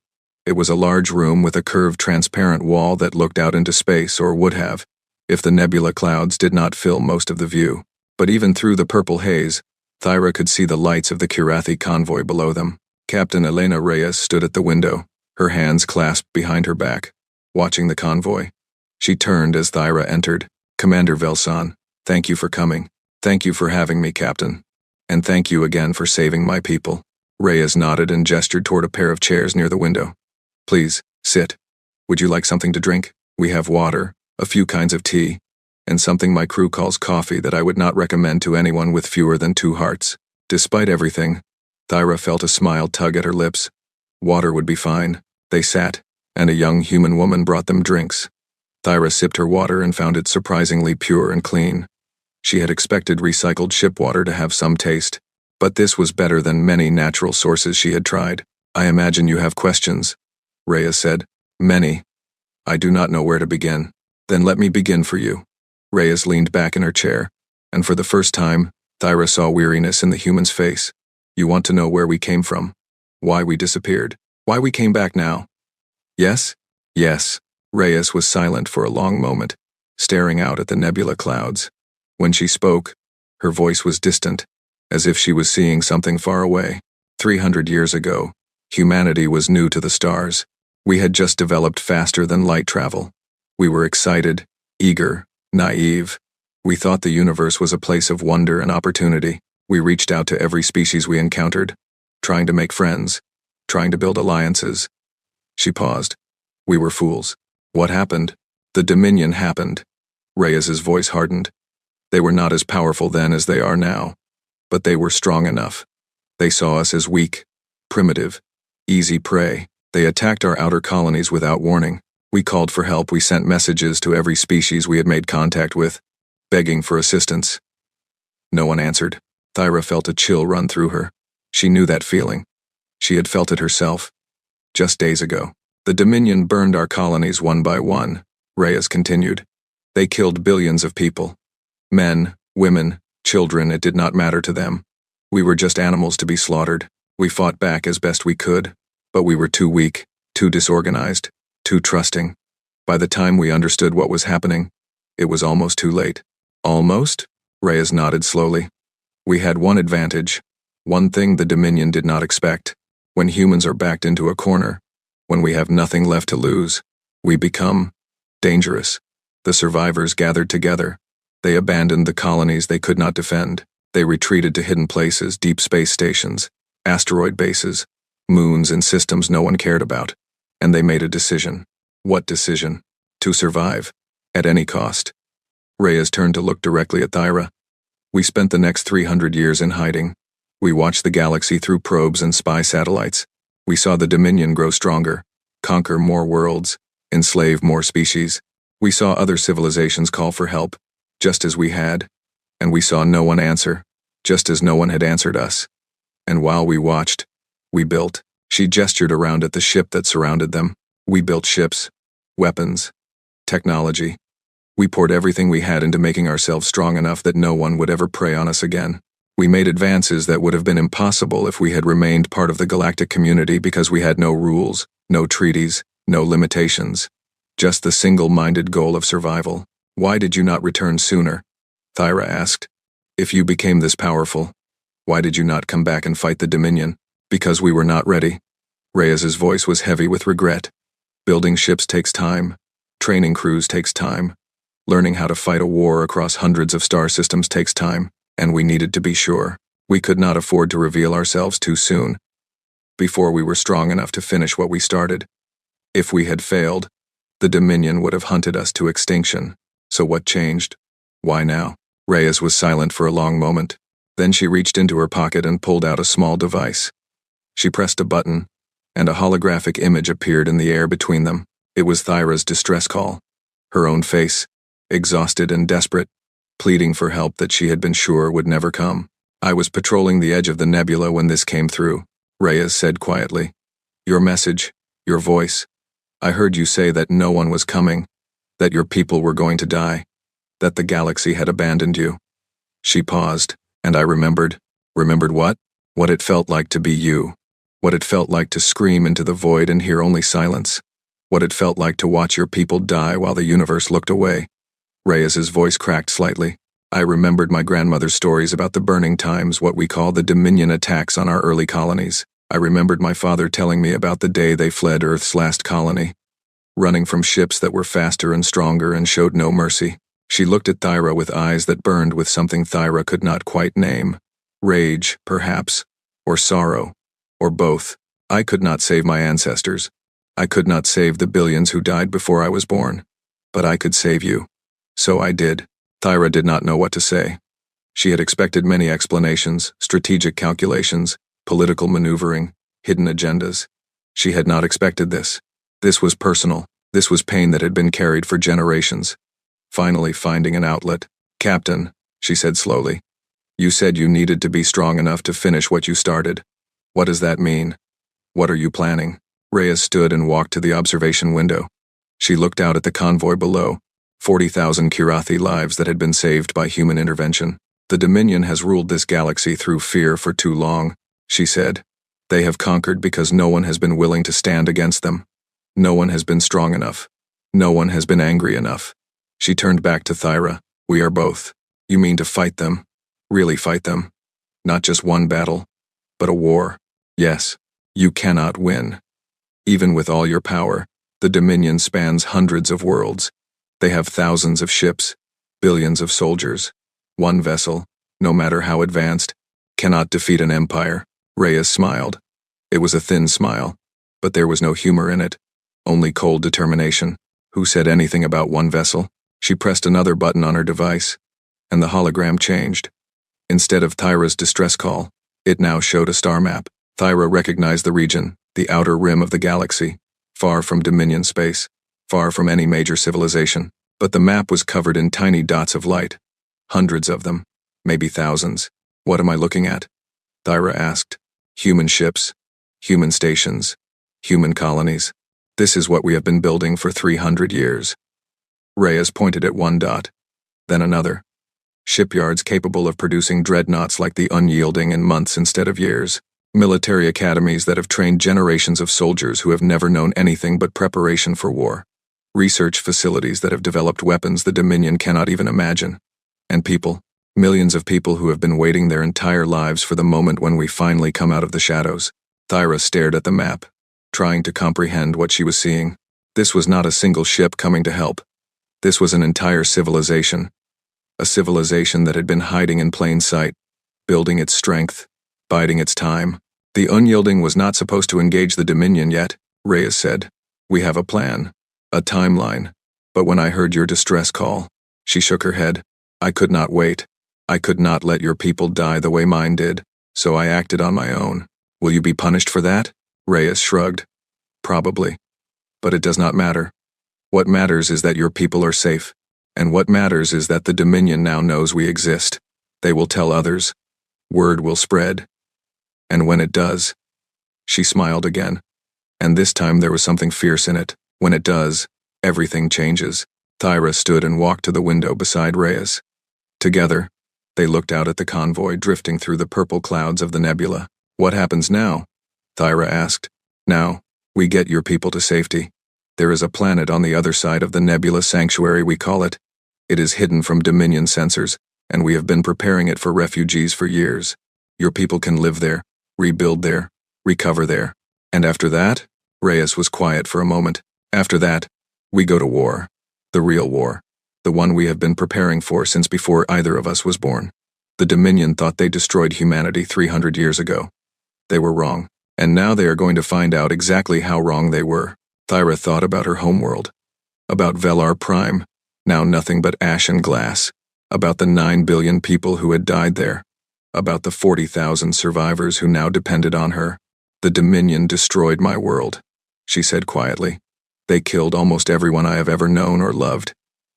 It was a large room with a curved transparent wall that looked out into space, or would have, if the nebula clouds did not fill most of the view. But even through the purple haze, Thyra could see the lights of the Kirathi convoy below them. Captain Elena Reyes stood at the window, her hands clasped behind her back, watching the convoy. She turned as Thyra entered. "Commander Velsan, thank you for coming. Thank you for having me, Captain. And thank you again for saving my people." Reyes nodded and gestured toward a pair of chairs near the window. "Please, sit. Would you like something to drink? We have water, a few kinds of tea, and something my crew calls coffee that I would not recommend to anyone with fewer than 2 hearts." Despite everything, Thyra felt a smile tug at her lips. Water would be fine. They sat, and a young human woman brought them drinks. Thyra sipped her water and found it surprisingly pure and clean. She had expected recycled ship water to have some taste, but this was better than many natural sources she had tried. "I imagine you have questions," Reyes said. "Many. I do not know where to begin." "Then let me begin for you." Reyes leaned back in her chair, and for the first time, Thyra saw weariness in the human's face. "You want to know where we came from? Why we disappeared? Why we came back now?" "Yes? Yes." Reyes was silent for a long moment, staring out at the nebula clouds. When she spoke, her voice was distant, as if she was seeing something far away. 300 years ago, humanity was new to the stars. We had just developed faster than light travel. We were excited, eager, naive. We thought the universe was a place of wonder and opportunity. We reached out to every species we encountered, trying to make friends, trying to build alliances. She paused. We were fools. What happened? The Dominion happened. Reyes's voice hardened. They were not as powerful then as they are now, but they were strong enough. They saw us as weak, primitive, easy prey. They attacked our outer colonies without warning. We called for help. We sent messages to every species we had made contact with, begging for assistance. No one answered. Thyra felt a chill run through her. She knew that feeling. She had felt it herself, just days ago. "The Dominion burned our colonies one by one," Reyes continued. "They killed billions of people. Men, women, children, it did not matter to them. We were just animals to be slaughtered. We fought back as best we could, but we were too weak, too disorganized, too trusting. By the time we understood what was happening, it was almost too late." "Almost?" Reyes nodded slowly. "We had one advantage, one thing the Dominion did not expect. When humans are backed into a corner, when we have nothing left to lose, we become dangerous." The survivors gathered together. They abandoned the colonies they could not defend. They retreated to hidden places, deep space stations, asteroid bases, moons and systems no one cared about. And they made a decision. What decision? To survive. At any cost. Reyes turned to look directly at Thyra. We spent the next 300 years in hiding. We watched the galaxy through probes and spy satellites. We saw the Dominion grow stronger, conquer more worlds, enslave more species. We saw other civilizations call for help, just as we had. And we saw no one answer, just as no one had answered us. And while we watched, we built. She gestured around at the ship that surrounded them. We built ships, weapons, technology. We poured everything we had into making ourselves strong enough that no one would ever prey on us again. We made advances that would have been impossible if we had remained part of the galactic community because we had no rules, no treaties, no limitations. Just the single-minded goal of survival. Why did you not return sooner? Thyra asked. If you became this powerful, why did you not come back and fight the Dominion? Because we were not ready. Reyes's voice was heavy with regret. Building ships takes time. Training crews takes time. Learning how to fight a war across hundreds of star systems takes time, and we needed to be sure. We could not afford to reveal ourselves too soon, before we were strong enough to finish what we started. If we had failed, the Dominion would have hunted us to extinction. So what changed? Why now? Reyes was silent for a long moment. Then she reached into her pocket and pulled out a small device. She pressed a button, and a holographic image appeared in the air between them. It was Thyra's distress call. Her own face, exhausted and desperate, pleading for help that she had been sure would never come. I was patrolling the edge of the nebula when this came through, Reyes said quietly. Your message, your voice. I heard you say that no one was coming, that your people were going to die, that the galaxy had abandoned you. She paused, and I remembered. Remembered what? What it felt like to be you. What it felt like to scream into the void and hear only silence. What it felt like to watch your people die while the universe looked away. Reyes's voice cracked slightly. I remembered my grandmother's stories about the burning times, what we call the Dominion attacks on our early colonies. I remembered my father telling me about the day they fled Earth's last colony, running from ships that were faster and stronger and showed no mercy. She looked at Thyra with eyes that burned with something Thyra could not quite name. Rage, perhaps, or sorrow, or both. I could not save my ancestors. I could not save the billions who died before I was born. But I could save you. So I did. Thyra did not know what to say. She had expected many explanations, strategic calculations, political maneuvering, hidden agendas. She had not expected this. This was personal. This was pain that had been carried for generations. Finally finding an outlet. Captain, she said slowly, you said you needed to be strong enough to finish what you started. What does that mean? What are you planning? Reyes stood and walked to the observation window. She looked out at the convoy below, 40,000 Kirathi lives that had been saved by human intervention. The Dominion has ruled this galaxy through fear for too long, she said. They have conquered because no one has been willing to stand against them. No one has been strong enough. No one has been angry enough. She turned back to Thyra. We are both. You mean to fight them? Really fight them? Not just one battle, but a war. Yes, you cannot win. Even with all your power, the Dominion spans hundreds of worlds. They have thousands of ships, billions of soldiers. One vessel, no matter how advanced, cannot defeat an empire. Reyes smiled. It was a thin smile, but there was no humor in it, only cold determination. Who said anything about one vessel? She pressed another button on her device, and the hologram changed. Instead of Thyra's distress call, it now showed a star map. Thyra recognized the region, the outer rim of the galaxy, far from Dominion space, far from any major civilization. But the map was covered in tiny dots of light. Hundreds of them, maybe thousands. What am I looking at? Thyra asked. Human ships, human stations, human colonies. This is what we have been building for 300 years. Reyes pointed at one dot, then another. Shipyards capable of producing dreadnoughts like the Unyielding in months instead of years. Military academies that have trained generations of soldiers who have never known anything but preparation for war. Research facilities that have developed weapons the Dominion cannot even imagine. And people, millions of people who have been waiting their entire lives for the moment when we finally come out of the shadows. Thyra stared at the map, trying to comprehend what she was seeing. This was not a single ship coming to help. This was an entire civilization. A civilization that had been hiding in plain sight, building its strength, biding its time. The Unyielding was not supposed to engage the Dominion yet, Reyes said. We have a plan, a timeline. But when I heard your distress call, she shook her head. I could not wait. I could not let your people die the way mine did, so I acted on my own. Will you be punished for that? Reyes shrugged. Probably. But it does not matter. What matters is that your people are safe, and what matters is that the Dominion now knows we exist. They will tell others. Word will spread. And when it does, she smiled again. And this time there was something fierce in it. When it does, everything changes. Thyra stood and walked to the window beside Reyes. Together, they looked out at the convoy drifting through the purple clouds of the nebula. What happens now? Thyra asked. Now, we get your people to safety. There is a planet on the other side of the nebula sanctuary, we call it. It is hidden from Dominion sensors, and we have been preparing it for refugees for years. Your people can live there, rebuild there, recover there. And after that? Reyes was quiet for a moment. After that, we go to war. The real war. The one we have been preparing for since before either of us was born. The Dominion thought they destroyed humanity 300 years ago. They were wrong, and now they are going to find out exactly how wrong they were. Thyra thought about her homeworld. About Velar Prime, now nothing but ash and glass. About the 9 billion people who had died there. About the 40,000 survivors who now depended on her. The Dominion destroyed my world, she said quietly. They killed almost everyone I have ever known or loved.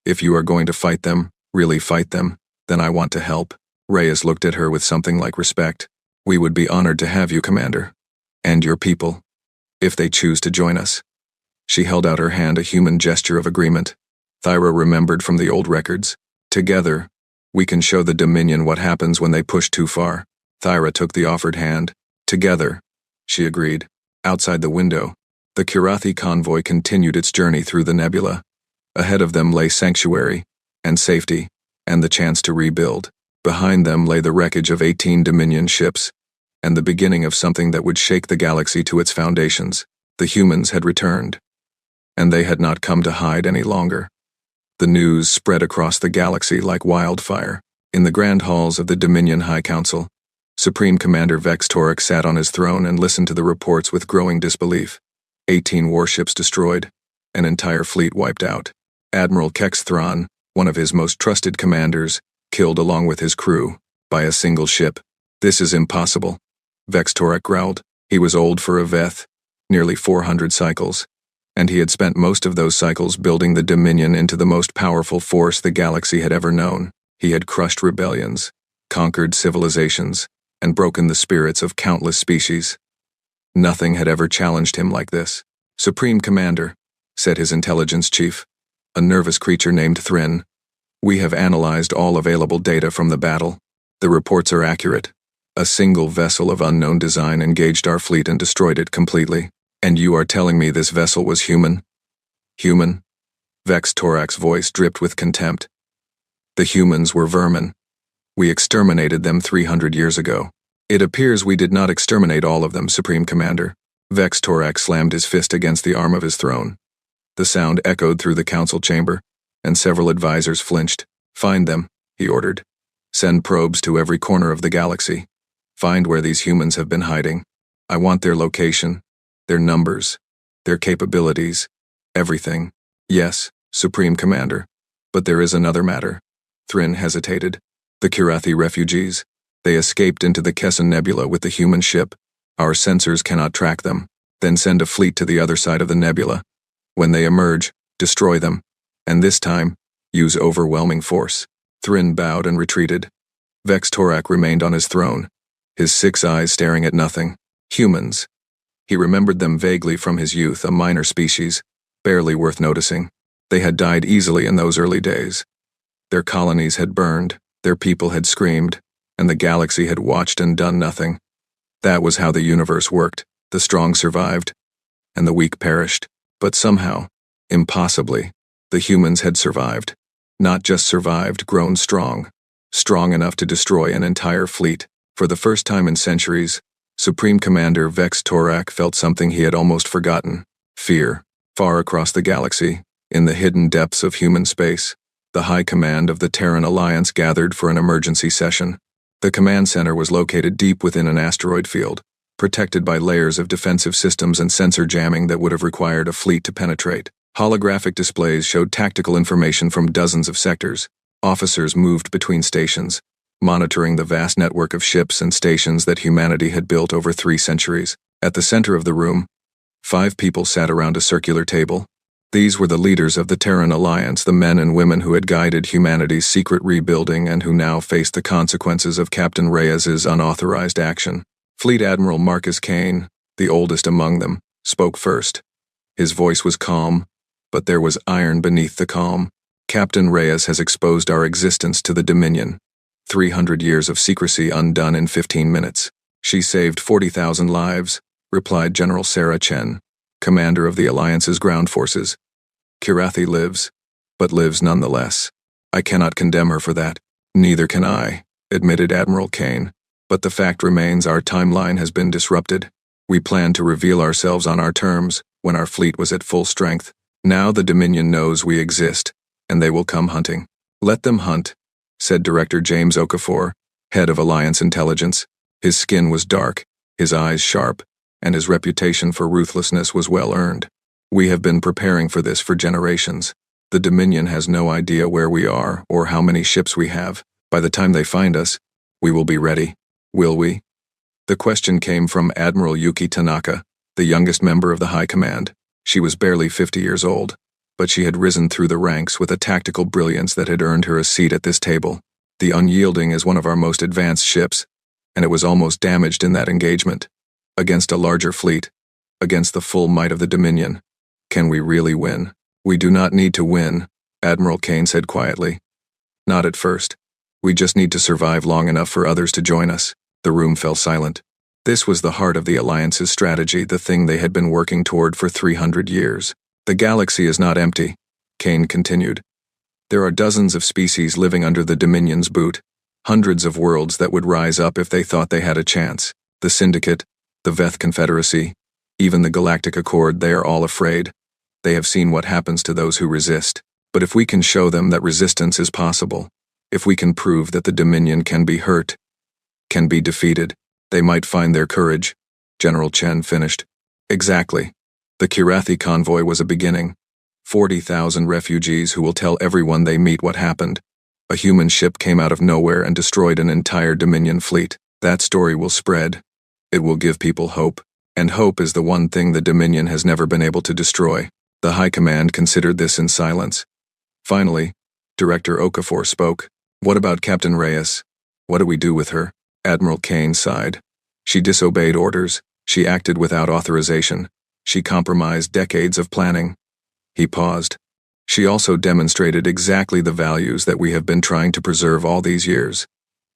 If you are going to fight them, really fight them, then I want to help. Reyes looked at her with something like respect. We would be honored to have you, Commander. And your people, if they choose to join us. She held out her hand, a human gesture of agreement. Thyra remembered from the old records. Together, we can show the Dominion what happens when they push too far. Thyra took the offered hand. Together, she agreed. Outside the window, the Kirathi convoy continued its journey through the nebula. Ahead of them lay sanctuary, and safety, and the chance to rebuild. Behind them lay the wreckage of 18 Dominion ships, and the beginning of something that would shake the galaxy to its foundations. The humans had returned, and they had not come to hide any longer. The news spread across the galaxy like wildfire. In the grand halls of the Dominion High Council, Supreme Commander Vex Torak sat on his throne and listened to the reports with growing disbelief. 18 warships destroyed, an entire fleet wiped out. Admiral Kex Thrawn, one of his most trusted commanders, killed along with his crew, by a single ship. This is impossible, Vex Torak growled. He was old for a Veth, nearly 400 cycles, and he had spent most of those cycles building the Dominion into the most powerful force the galaxy had ever known. He had crushed rebellions, conquered civilizations, and broken the spirits of countless species. Nothing had ever challenged him like this. Supreme Commander, said his intelligence chief, a nervous creature named Thrin, we have analyzed all available data from the battle. The reports are accurate. A single vessel of unknown design engaged our fleet and destroyed it completely. And you are telling me this vessel was human? Human? Vex Torak's voice dripped with contempt. The humans were vermin. We exterminated them 300 years ago. It appears we did not exterminate all of them, Supreme Commander. Vex Torak slammed his fist against the arm of his throne. The sound echoed through the council chamber, and several advisors flinched. Find them, he ordered. Send probes to every corner of the galaxy. Find where these humans have been hiding. I want their location, their numbers, their capabilities, everything. Yes, Supreme Commander. But there is another matter. Thrin hesitated. The Kirathi refugees. They escaped into the Kesson Nebula with the human ship. Our sensors cannot track them. Then send a fleet to the other side of the nebula. When they emerge, destroy them. And this time, use overwhelming force. Thrin bowed and retreated. Vex Torak remained on his throne, his 6 eyes staring at nothing. Humans. He remembered them vaguely from his youth, a minor species, barely worth noticing. They had died easily in those early days. Their colonies had burned, their people had screamed, and the galaxy had watched and done nothing. That was how the universe worked. The strong survived, and the weak perished. But somehow, impossibly, the humans had survived. Not just survived, grown strong. Strong enough to destroy an entire fleet. For the first time in centuries, Supreme Commander Vex Torak felt something he had almost forgotten. Fear. Far across the galaxy, in the hidden depths of human space, the High Command of the Terran Alliance gathered for an emergency session. The command center was located deep within an asteroid field, protected by layers of defensive systems and sensor jamming that would have required a fleet to penetrate. Holographic displays showed tactical information from dozens of sectors. Officers moved between stations, monitoring the vast network of ships and stations that humanity had built over 3 centuries. At the center of the room, 5 people sat around a circular table. These were the leaders of the Terran Alliance, the men and women who had guided humanity's secret rebuilding and who now faced the consequences of Captain Reyes's unauthorized action. Fleet Admiral Marcus Kane, the oldest among them, spoke first. His voice was calm, but there was iron beneath the calm. Captain Reyes has exposed our existence to the Dominion. 300 years of secrecy undone in 15 minutes. She saved 40,000 lives, replied General Sarah Chen, commander of the Alliance's ground forces. Kirathi lives, but lives nonetheless. I cannot condemn her for that. Neither can I, admitted Admiral Kane. But the fact remains our timeline has been disrupted. We planned to reveal ourselves on our terms when our fleet was at full strength. Now the Dominion knows we exist, and they will come hunting. Let them hunt, said Director James Okafor, head of Alliance Intelligence. His skin was dark, his eyes sharp, and his reputation for ruthlessness was well earned. We have been preparing for this for generations. The Dominion has no idea where we are or how many ships we have. By the time they find us, we will be ready. Will we? The question came from Admiral Yuki Tanaka, the youngest member of the High Command. She was barely 50 years old, but she had risen through the ranks with a tactical brilliance that had earned her a seat at this table. The Unyielding is one of our most advanced ships, and it was almost damaged in that engagement. Against a larger fleet, against the full might of the Dominion. Can we really win? We do not need to win, Admiral Kane said quietly. Not at first. We just need to survive long enough for others to join us. The room fell silent. This was the heart of the Alliance's strategy, the thing they had been working toward for 300 years. The galaxy is not empty, Kane continued. There are dozens of species living under the Dominion's boot, hundreds of worlds that would rise up if they thought they had a chance. The Syndicate, the Veth Confederacy, even the Galactic Accord, they are all afraid. They have seen what happens to those who resist. But if we can show them that resistance is possible, if we can prove that the Dominion can be hurt, can be defeated, they might find their courage, General Chen finished. Exactly. The Kirathi convoy was a beginning. 40,000 refugees who will tell everyone they meet what happened. A human ship came out of nowhere and destroyed an entire Dominion fleet. That story will spread. It will give people hope. And hope is the one thing the Dominion has never been able to destroy. The High Command considered this in silence. Finally, Director Okafor spoke. What about Captain Reyes? What do we do with her? Admiral Kane sighed. She disobeyed orders. She acted without authorization. She compromised decades of planning. He paused. She also demonstrated exactly the values that we have been trying to preserve all these years.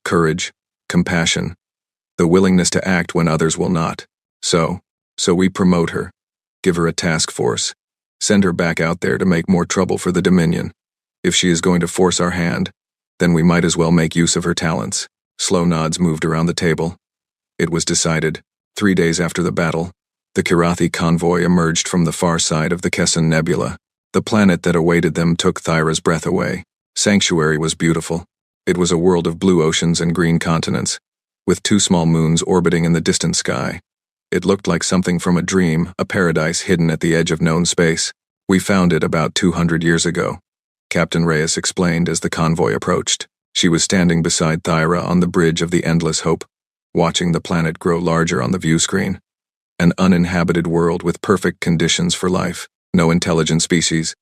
Courage, compassion, the willingness to act when others will not. So we promote her, give her a task force, send her back out there to make more trouble for the Dominion. If she is going to force our hand, then we might as well make use of her talents. Slow nods moved around the table. It was decided. 3 days after the battle, the Kirathi convoy emerged from the far side of the Kesson Nebula. The planet that awaited them took Thyra's breath away. Sanctuary was beautiful. It was a world of blue oceans and green continents, with 2 small moons orbiting in the distant sky. It looked like something from a dream, a paradise hidden at the edge of known space. We found it about 200 years ago, Captain Reyes explained as the convoy approached. She was standing beside Thyra on the bridge of the Endless Hope, watching the planet grow larger on the view screen. An uninhabited world with perfect conditions for life. No intelligent species,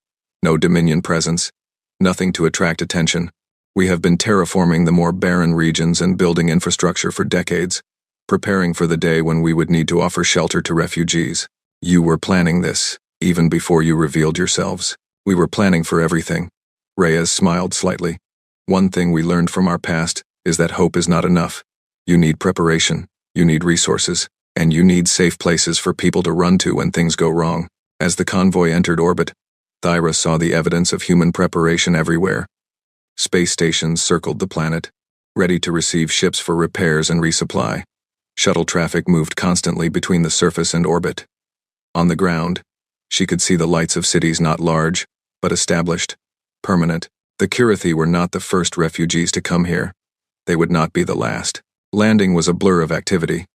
no Dominion presence, nothing to attract attention. We have been terraforming the more barren regions and building infrastructure for decades, preparing for the day when we would need to offer shelter to refugees. You were planning this, even before you revealed yourselves. We were planning for everything. Reyes smiled slightly. One thing we learned from our past is that hope is not enough. You need preparation, you need resources, and you need safe places for people to run to when things go wrong. As the convoy entered orbit, Thyra saw the evidence of human preparation everywhere. Space stations circled the planet, ready to receive ships for repairs and resupply. Shuttle traffic moved constantly between the surface and orbit. On the ground, she could see the lights of cities not large, but established, permanent. The Kirathi were not the first refugees to come here. They would not be the last. Landing was a blur of activity.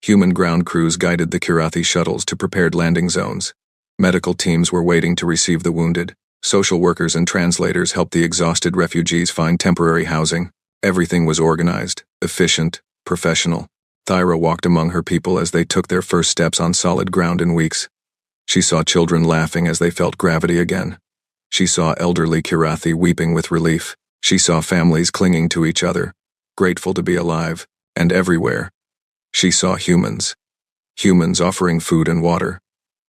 Human ground crews guided the Kirathi shuttles to prepared landing zones. Medical teams were waiting to receive the wounded. Social workers and translators helped the exhausted refugees find temporary housing. Everything was organized, efficient, professional. Thyra walked among her people as they took their first steps on solid ground in weeks. She saw children laughing as they felt gravity again. She saw elderly Kirathi weeping with relief. She saw families clinging to each other, grateful to be alive, and everywhere. She saw humans. Humans offering food and water.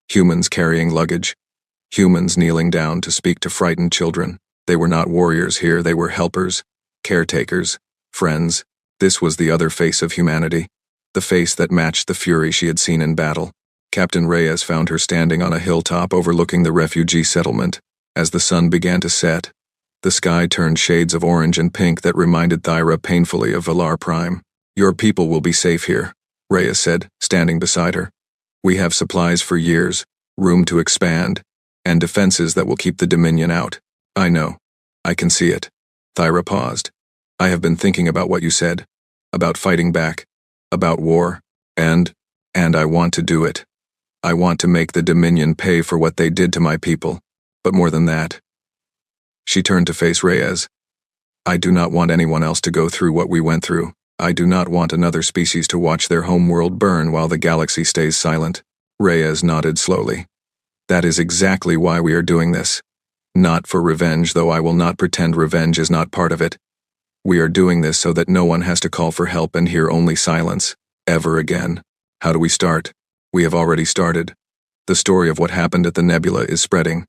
Humans carrying luggage. Humans kneeling down to speak to frightened children. They were not warriors here, they were helpers, caretakers, friends. This was the other face of humanity, the face that matched the fury she had seen in battle. Captain Reyes found her standing on a hilltop overlooking the refugee settlement. As the sun began to set, the sky turned shades of orange and pink that reminded Thyra painfully of Valar Prime. "Your people will be safe here," Reyes said, standing beside her. "We have supplies for years, room to expand, and defenses that will keep the Dominion out." "I know. I can see it." Thyra paused. "I have been thinking about what you said, about fighting back, about war, and I want to do it. I want to make the Dominion pay for what they did to my people, but more than that." She turned to face Reyes. "I do not want anyone else to go through what we went through. I do not want another species to watch their homeworld burn while the galaxy stays silent." Reyes nodded slowly. "That is exactly why we are doing this. Not for revenge, though I will not pretend revenge is not part of it. We are doing this so that no one has to call for help and hear only silence, ever again. How do we start? We have already started. The story of what happened at the nebula is spreading.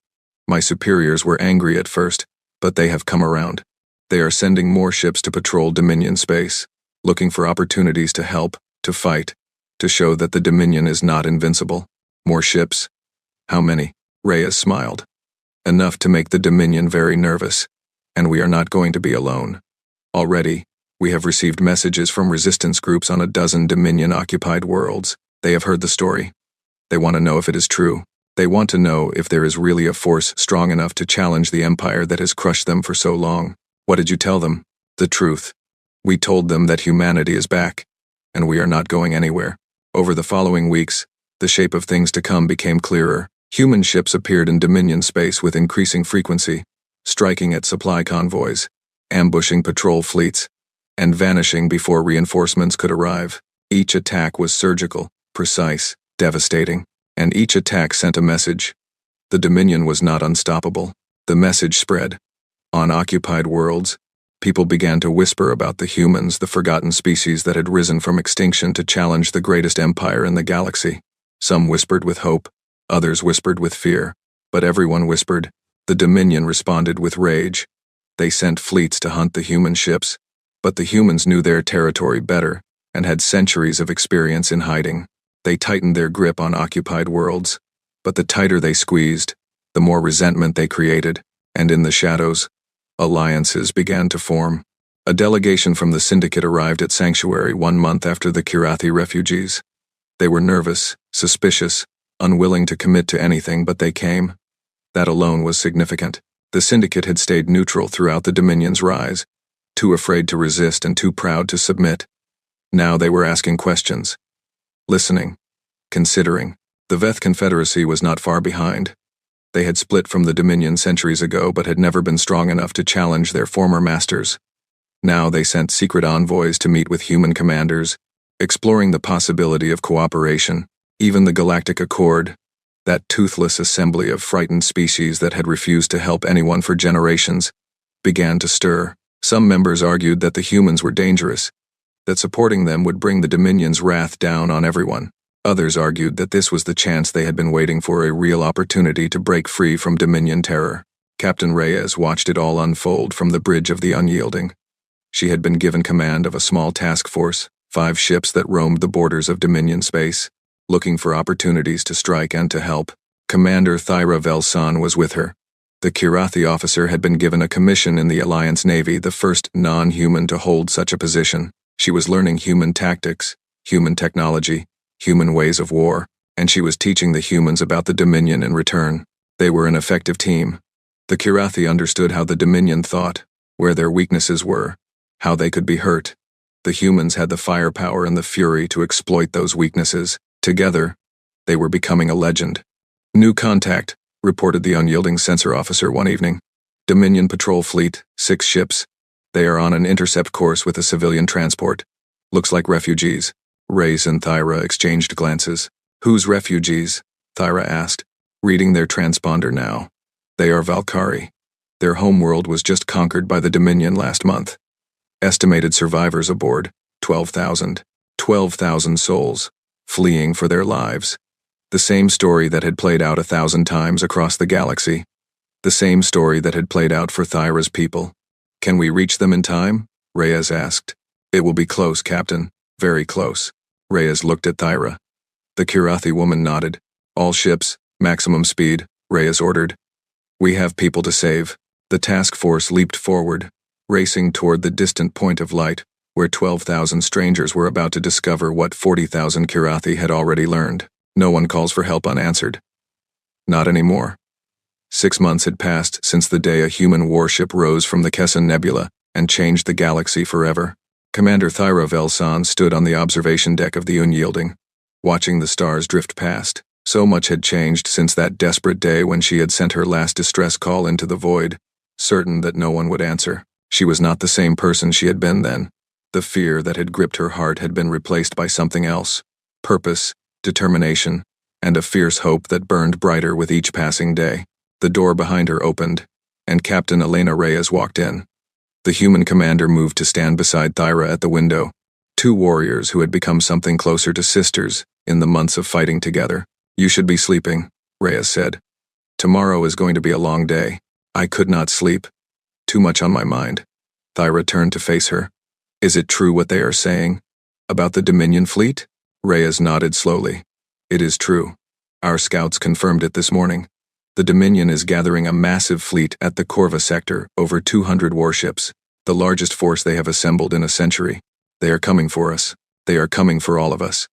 My superiors were angry at first, but they have come around. They are sending more ships to patrol Dominion space, looking for opportunities to help, to fight, to show that the Dominion is not invincible. More ships? How many?" Reyes smiled. "Enough to make the Dominion very nervous, and we are not going to be alone. Already, we have received messages from resistance groups on a dozen Dominion-occupied worlds. They have heard the story. They want to know if it is true. They want to know if there is really a force strong enough to challenge the empire that has crushed them for so long." "What did you tell them?" "The truth. We told them that humanity is back, and we are not going anywhere." Over the following weeks, the shape of things to come became clearer. Human ships appeared in Dominion space with increasing frequency, striking at supply convoys, ambushing patrol fleets, and vanishing before reinforcements could arrive. Each attack was surgical, precise, devastating, and each attack sent a message. The Dominion was not unstoppable. The message spread. On occupied worlds, people began to whisper about the humans, the forgotten species that had risen from extinction to challenge the greatest empire in the galaxy. Some whispered with hope, others whispered with fear, but everyone whispered. The Dominion responded with rage. They sent fleets to hunt the human ships, but the humans knew their territory better and had centuries of experience in hiding. They tightened their grip on occupied worlds, but the tighter they squeezed, the more resentment they created, and in the shadows, alliances began to form. A delegation from the Syndicate arrived at Sanctuary 1 month after the Kirathi refugees. They were nervous, suspicious, unwilling to commit to anything, but they came. That alone was significant. The Syndicate had stayed neutral throughout the Dominion's rise, too afraid to resist and too proud to submit. Now they were asking questions, listening, considering. The Veth Confederacy was not far behind. They had split from the Dominion centuries ago but had never been strong enough to challenge their former masters. Now they sent secret envoys to meet with human commanders, exploring the possibility of cooperation. Even the Galactic Accord, that toothless assembly of frightened species that had refused to help anyone for generations, began to stir. Some members argued that the humans were dangerous, that supporting them would bring the Dominion's wrath down on everyone. Others argued that this was the chance they had been waiting for, a real opportunity to break free from Dominion terror. Captain Reyes watched it all unfold from the Bridge of the Unyielding. She had been given command of a small task force, 5 ships that roamed the borders of Dominion space, looking for opportunities to strike and to help. Commander Thyra Velsan was with her. The Kirathi officer had been given a commission in the Alliance Navy, the first non-human to hold such a position. She was learning human tactics, human technology, human ways of war, and she was teaching the humans about the Dominion in return. They were an effective team. The Kirathi understood how the Dominion thought, where their weaknesses were, how they could be hurt. The humans had the firepower and the fury to exploit those weaknesses. Together, they were becoming a legend. "New contact," reported the unyielding sensor officer one evening. "Dominion patrol fleet, 6 ships. They are on an intercept course with a civilian transport. Looks like refugees." Reyes and Thyra exchanged glances. "Whose refugees?" Thyra asked, reading their transponder now. "They are Valkyrie. Their homeworld was just conquered by the Dominion last month. Estimated survivors aboard, 12,000. 12,000 souls, fleeing for their lives. The same story that had played out 1,000 times across the galaxy. The same story that had played out for Thyra's people. "Can we reach them in time?" Reyes asked. "It will be close, Captain. Very close." Reyes looked at Thyra. The Kirathi woman nodded. "All ships, maximum speed," Reyes ordered. "We have people to save." The task force leaped forward, racing toward the distant point of light, where 12,000 strangers were about to discover what 40,000 Kirathi had already learned. No one calls for help unanswered. Not anymore. 6 months had passed since the day a human warship rose from the Kesson Nebula and changed the galaxy forever. Commander Thyra Velson stood on the observation deck of the Unyielding, watching the stars drift past. So much had changed since that desperate day when she had sent her last distress call into the void, certain that no one would answer. She was not the same person she had been then. The fear that had gripped her heart had been replaced by something else: purpose, determination, and a fierce hope that burned brighter with each passing day. The door behind her opened, and Captain Elena Reyes walked in. The human commander moved to stand beside Thyra at the window, 2 warriors who had become something closer to sisters in the months of fighting together. "You should be sleeping," Reyes said. "Tomorrow is going to be a long day." "I could not sleep. Too much on my mind." Thyra turned to face her. "Is it true what they are saying? About the Dominion fleet?" Reyes nodded slowly. "It is true. Our scouts confirmed it this morning. The Dominion is gathering a massive fleet at the Corva sector, over 200 warships, the largest force they have assembled in a century. They are coming for us. They are coming for all of us.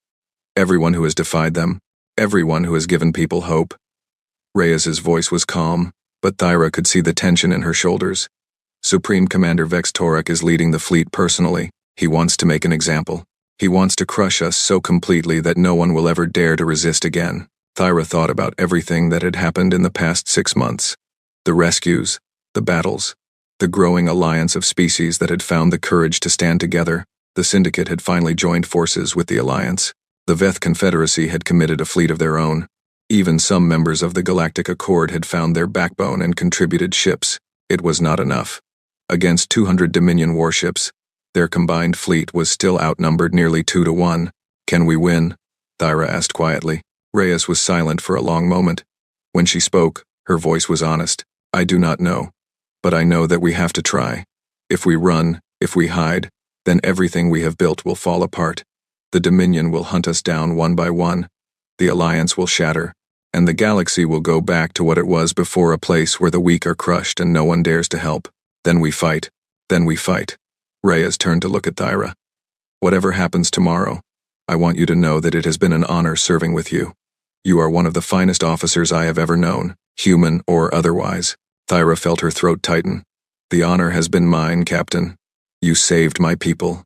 Everyone who has defied them, everyone who has given people hope." Reyes's voice was calm, but Thyra could see the tension in her shoulders. "Supreme Commander Vex Torek is leading the fleet personally. He wants to make an example. He wants to crush us so completely that no one will ever dare to resist again." Thyra thought about everything that had happened in the past 6 months. The rescues, the battles, the growing alliance of species that had found the courage to stand together. The Syndicate had finally joined forces with the Alliance. The Veth Confederacy had committed a fleet of their own. Even some members of the Galactic Accord had found their backbone and contributed ships. It was not enough. Against 200 Dominion warships, their combined fleet was still outnumbered nearly 2 to 1. "Can we win?" Thyra asked quietly. Reyes was silent for a long moment. When she spoke, her voice was honest. "I do not know. But I know that we have to try. If we run, if we hide, then everything we have built will fall apart. The Dominion will hunt us down one by one. The Alliance will shatter, and the galaxy will go back to what it was before, a place where the weak are crushed and no one dares to help. Then we fight. Then we fight." Reyes turned to look at Thyra. "Whatever happens tomorrow, I want you to know that it has been an honor serving with you. You are one of the finest officers I have ever known, human or otherwise." Thyra felt her throat tighten. "The honor has been mine, Captain. You saved my people.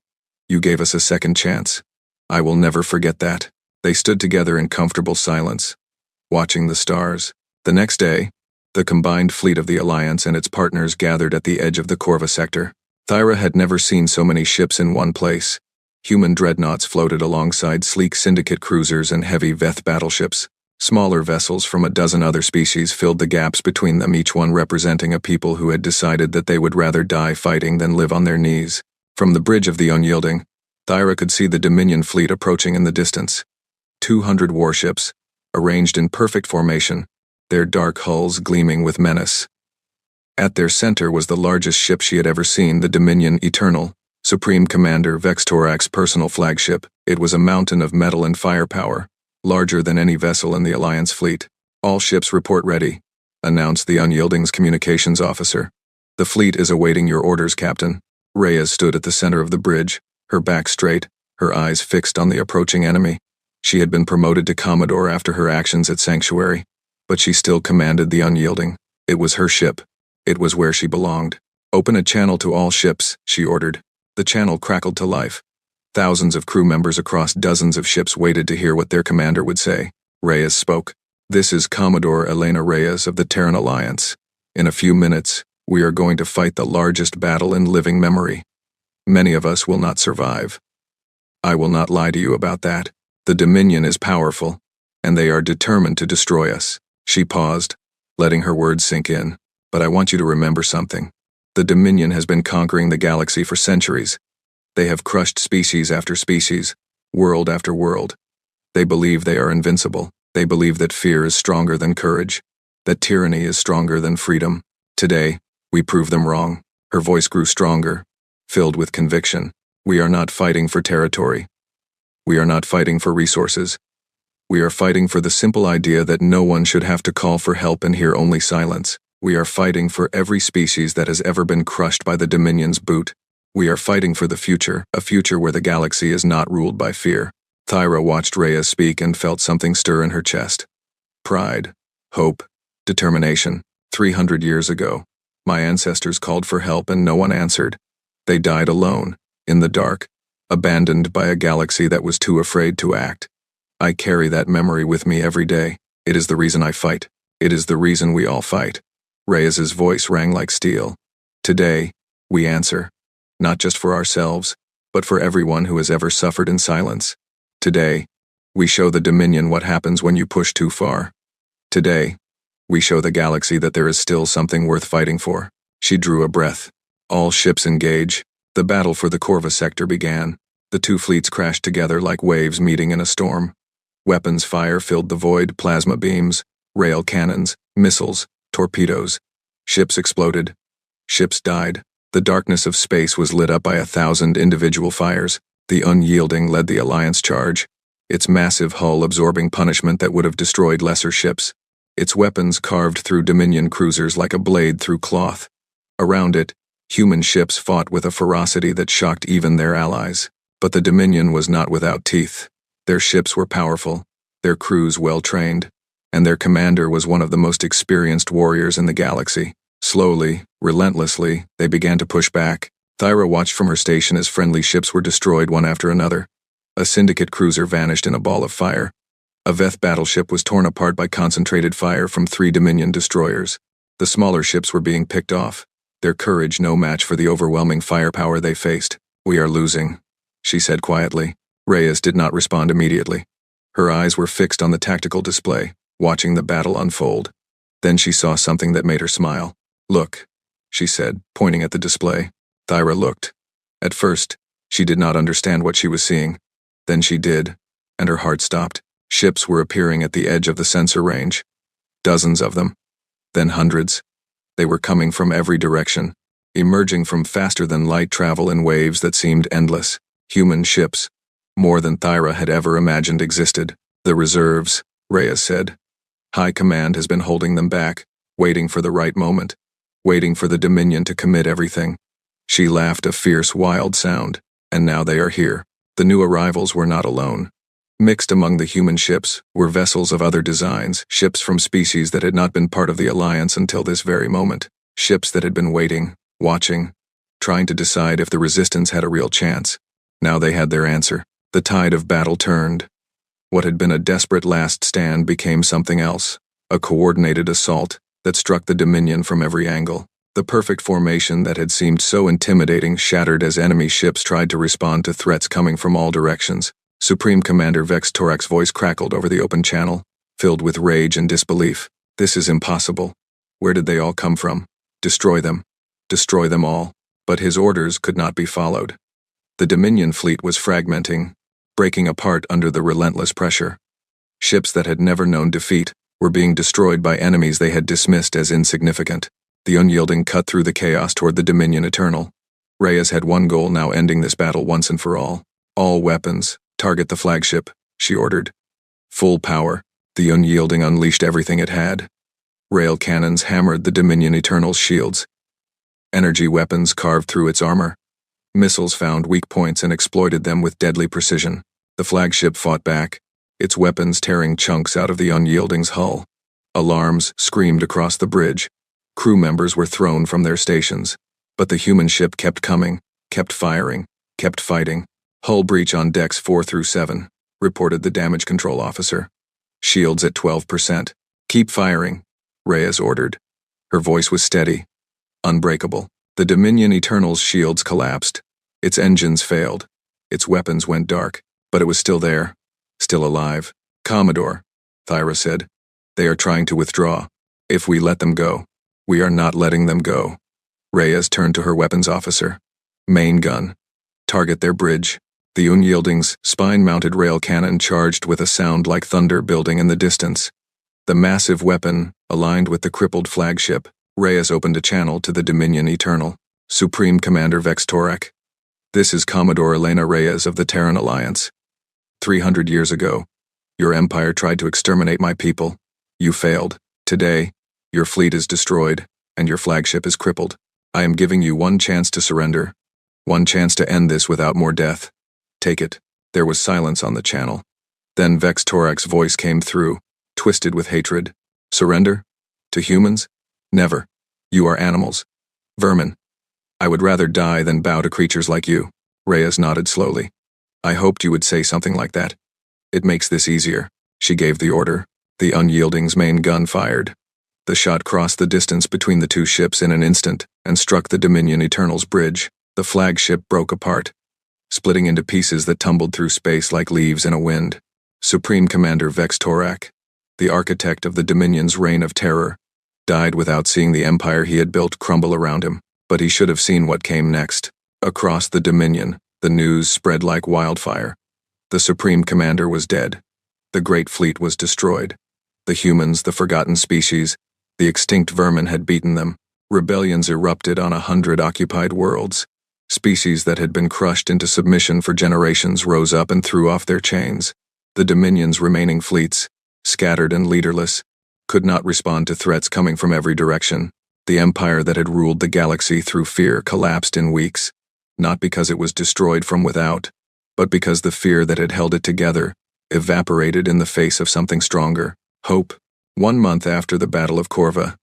You gave us a second chance. I will never forget that." They stood together in comfortable silence, watching the stars. The next day, the combined fleet of the Alliance and its partners gathered at the edge of the Corva sector. Thyra had never seen so many ships in one place. Human dreadnoughts floated alongside sleek Syndicate cruisers and heavy Veth battleships. Smaller vessels from a dozen other species filled the gaps between them, each one representing a people who had decided that they would rather die fighting than live on their knees. From the bridge of the Unyielding, Thyra could see the Dominion fleet approaching in the distance. 200 warships, arranged in perfect formation, their dark hulls gleaming with menace. At their center was the largest ship she had ever seen, the Dominion Eternal, Supreme Commander Vex Torak's personal flagship. It was a mountain of metal and firepower, larger than any vessel in the Alliance fleet. "All ships report ready," announced the Unyielding's communications officer. "The fleet is awaiting your orders, Captain." Reyes stood at the center of the bridge, her back straight, her eyes fixed on the approaching enemy. She had been promoted to Commodore after her actions at Sanctuary, but she still commanded the Unyielding. It was her ship. It was where she belonged. "Open a channel to all ships," she ordered. The channel crackled to life. Thousands of crew members across dozens of ships waited to hear what their commander would say. Reyes spoke. "This is Commodore Elena Reyes of the Terran Alliance. In a few minutes, we are going to fight the largest battle in living memory. Many of us will not survive. I will not lie to you about that. The Dominion is powerful, and they are determined to destroy us." She paused, letting her words sink in. "But I want you to remember something. The Dominion has been conquering the galaxy for centuries. They have crushed species after species, world after world. They believe they are invincible. They believe that fear is stronger than courage, that tyranny is stronger than freedom. Today, we prove them wrong." Her voice grew stronger, filled with conviction. "We are not fighting for territory. We are not fighting for resources. We are fighting for the simple idea that no one should have to call for help and hear only silence. We are fighting for every species that has ever been crushed by the Dominion's boot. We are fighting for the future, a future where the galaxy is not ruled by fear." Thyra watched Reyes speak and felt something stir in her chest. Pride, hope, determination. 300 years ago, my ancestors called for help and no one answered. They died alone, in the dark, abandoned by a galaxy that was too afraid to act. I carry that memory with me every day. It is the reason I fight. It is the reason we all fight. Reyes's voice rang like steel. Today, we answer. Not just for ourselves, but for everyone who has ever suffered in silence. Today, we show the Dominion what happens when you push too far. Today, we show the galaxy that there is still something worth fighting for. She drew a breath. All ships engage. The battle for the Corva sector began. The two fleets crashed together like waves meeting in a storm. Weapons fire filled the void, plasma beams, rail cannons, missiles, torpedoes. Ships exploded. Ships died. The darkness of space was lit up by 1,000 individual fires. The Unyielding led the Alliance charge, its massive hull absorbing punishment that would have destroyed lesser ships. Its weapons carved through Dominion cruisers like a blade through cloth. Around it, human ships fought with a ferocity that shocked even their allies. But the Dominion was not without teeth. Their ships were powerful, their crews well-trained, and their commander was one of the most experienced warriors in the galaxy. Slowly, relentlessly, they began to push back. Thyra watched from her station as friendly ships were destroyed one after another. A Syndicate cruiser vanished in a ball of fire. A Veth battleship was torn apart by concentrated fire from 3 Dominion destroyers. The smaller ships were being picked off, their courage no match for the overwhelming firepower they faced. "We are losing," she said quietly. Reyes did not respond immediately. Her eyes were fixed on the tactical display, watching the battle unfold. Then she saw something that made her smile. "Look," she said, pointing at the display. Thyra looked. At first, she did not understand what she was seeing. Then she did, and her heart stopped. Ships were appearing at the edge of the sensor range. Dozens of them. Then hundreds. They were coming from every direction, emerging from faster-than-light travel in waves that seemed endless. Human ships. More than Thyra had ever imagined existed. "The reserves," Reyes said. "High Command has been holding them back, waiting for the right moment, waiting for the Dominion to commit everything." She laughed a fierce, wild sound. "And now they are here." The new arrivals were not alone. Mixed among the human ships were vessels of other designs, ships from species that had not been part of the Alliance until this very moment. Ships that had been waiting, watching, trying to decide if the Resistance had a real chance. Now they had their answer. The tide of battle turned. What had been a desperate last stand became something else, a coordinated assault that struck the Dominion from every angle. The perfect formation that had seemed so intimidating shattered as enemy ships tried to respond to threats coming from all directions. Supreme Commander Vex Torak's voice crackled over the open channel, filled with rage and disbelief. "This is impossible. Where did they all come from? Destroy them. Destroy them all." But his orders could not be followed. The Dominion fleet was fragmenting, breaking apart under the relentless pressure. Ships that had never known defeat were being destroyed by enemies they had dismissed as insignificant. The Unyielding cut through the chaos toward the Dominion Eternal. Reyes had one goal now: ending this battle once and for all. "All weapons, target the flagship," she ordered. Full power, the Unyielding unleashed everything it had. Rail cannons hammered the Dominion Eternal's shields. Energy weapons carved through its armor. Missiles found weak points and exploited them with deadly precision. The flagship fought back, its weapons tearing chunks out of the Unyielding's hull. Alarms screamed across the bridge. Crew members were thrown from their stations. But the human ship kept coming, kept firing, kept fighting. Hull breach on decks 4 through 7, reported the damage control officer. Shields at 12%. Keep firing, Reyes ordered. Her voice was steady, unbreakable. The Dominion Eternal's shields collapsed. Its engines failed. Its weapons went dark, but it was still there, still alive. Commodore, Thyra said, they are trying to withdraw. If we let them go. We are not letting them go. Reyes turned to her weapons officer. Main gun. Target their bridge. The unyielding's spine-mounted rail cannon charged with a sound like thunder building in the distance. The massive weapon, aligned with the crippled flagship, Reyes opened a channel to the Dominion Eternal. Supreme Commander Vex Torak. This is Commodore Elena Reyes of the Terran Alliance. 300 years ago, your empire tried to exterminate my people. You failed. Today, your fleet is destroyed, and your flagship is crippled. I am giving you one chance to surrender. One chance to end this without more death. Take it. There was silence on the channel. Then Vex Torak's voice came through, twisted with hatred. Surrender? To humans? Never. You are animals. Vermin. I would rather die than bow to creatures like you. Reyes nodded slowly. I hoped you would say something like that. It makes this easier. She gave the order. The unyielding's main gun fired. The shot crossed the distance between the two ships in an instant and struck the Dominion Eternal's bridge. The flagship broke apart, splitting into pieces that tumbled through space like leaves in a wind. Supreme Commander Vex Torak, the architect of the Dominion's reign of terror, died without seeing the empire he had built crumble around him, but he should have seen what came next. Across the Dominion, the news spread like wildfire. The Supreme Commander was dead. The Great Fleet was destroyed. The humans, the forgotten species, the extinct vermin had beaten them. Rebellions erupted on 100 occupied worlds. Species that had been crushed into submission for generations rose up and threw off their chains. The Dominion's remaining fleets, scattered and leaderless, could not respond to threats coming from every direction. The empire that had ruled the galaxy through fear collapsed in weeks, not because it was destroyed from without, but because the fear that had held it together evaporated in the face of something stronger, hope. 1 month after the Battle of Corva,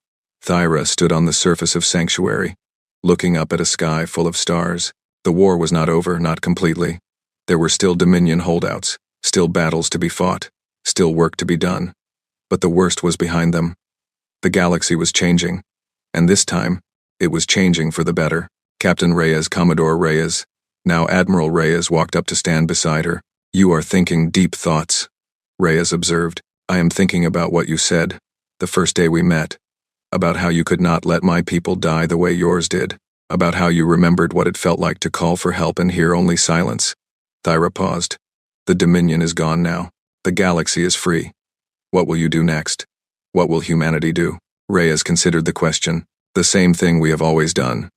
Thyra stood on the surface of Sanctuary, looking up at a sky full of stars. The war was not over, not completely. There were still Dominion holdouts, still battles to be fought, still work to be done. But the worst was behind them. The galaxy was changing, and this time, it was changing for the better. Captain Reyes, Commodore Reyes, now Admiral Reyes, walked up to stand beside her. You are thinking deep thoughts, Reyes observed. I am thinking about what you said, the first day we met, about how you could not let my people die the way yours did, about how you remembered what it felt like to call for help and hear only silence. Thyra paused. The Dominion is gone now. The galaxy is free. What will you do next? What will humanity do? Reyes considered the question. The same thing we have always done.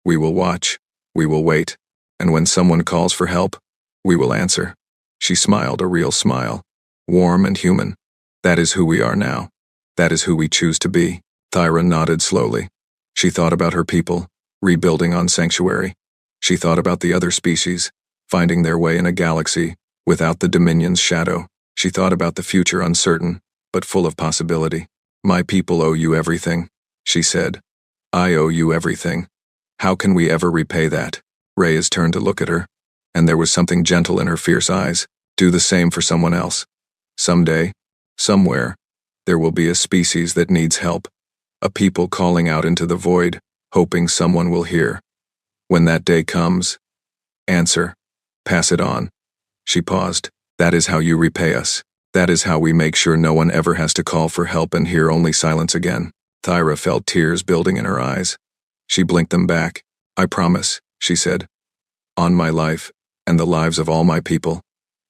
We will watch. We will wait. And when someone calls for help, we will answer. She smiled, a real smile. Warm and human. That is who we are now. That is who we choose to be. Thyra nodded slowly. She thought about her people, rebuilding on Sanctuary. She thought about the other species, finding their way in a galaxy without the Dominion's shadow. She thought about the future uncertain, but full of possibility. My people owe you everything, she said. I owe you everything. How can we ever repay that? Reyes turned to look at her, and there was something gentle in her fierce eyes. Do the same for someone else. Someday, somewhere, there will be a species that needs help. A people calling out into the void, hoping someone will hear. When that day comes, answer. Pass it on. She paused. That is how you repay us. That is how we make sure no one ever has to call for help and hear only silence again. Thyra felt tears building in her eyes. She blinked them back. I promise, she said. On my life, and the lives of all my people,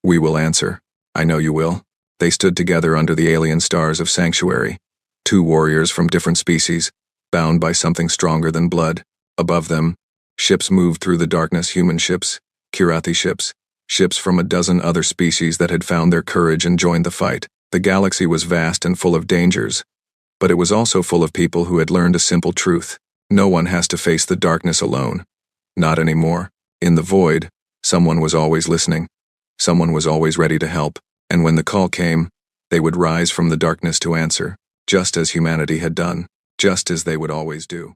we will answer. I know you will. They stood together under the alien stars of Sanctuary. 2 warriors from different species, bound by something stronger than blood. Above them, ships moved through the darkness, human ships, Kirathi ships, ships from a dozen other species that had found their courage and joined the fight. The galaxy was vast and full of dangers, but it was also full of people who had learned a simple truth. No one has to face the darkness alone. Not anymore. In the void, someone was always listening. Someone was always ready to help, and when the call came, they would rise from the darkness to answer, just as humanity had done, just as they would always do.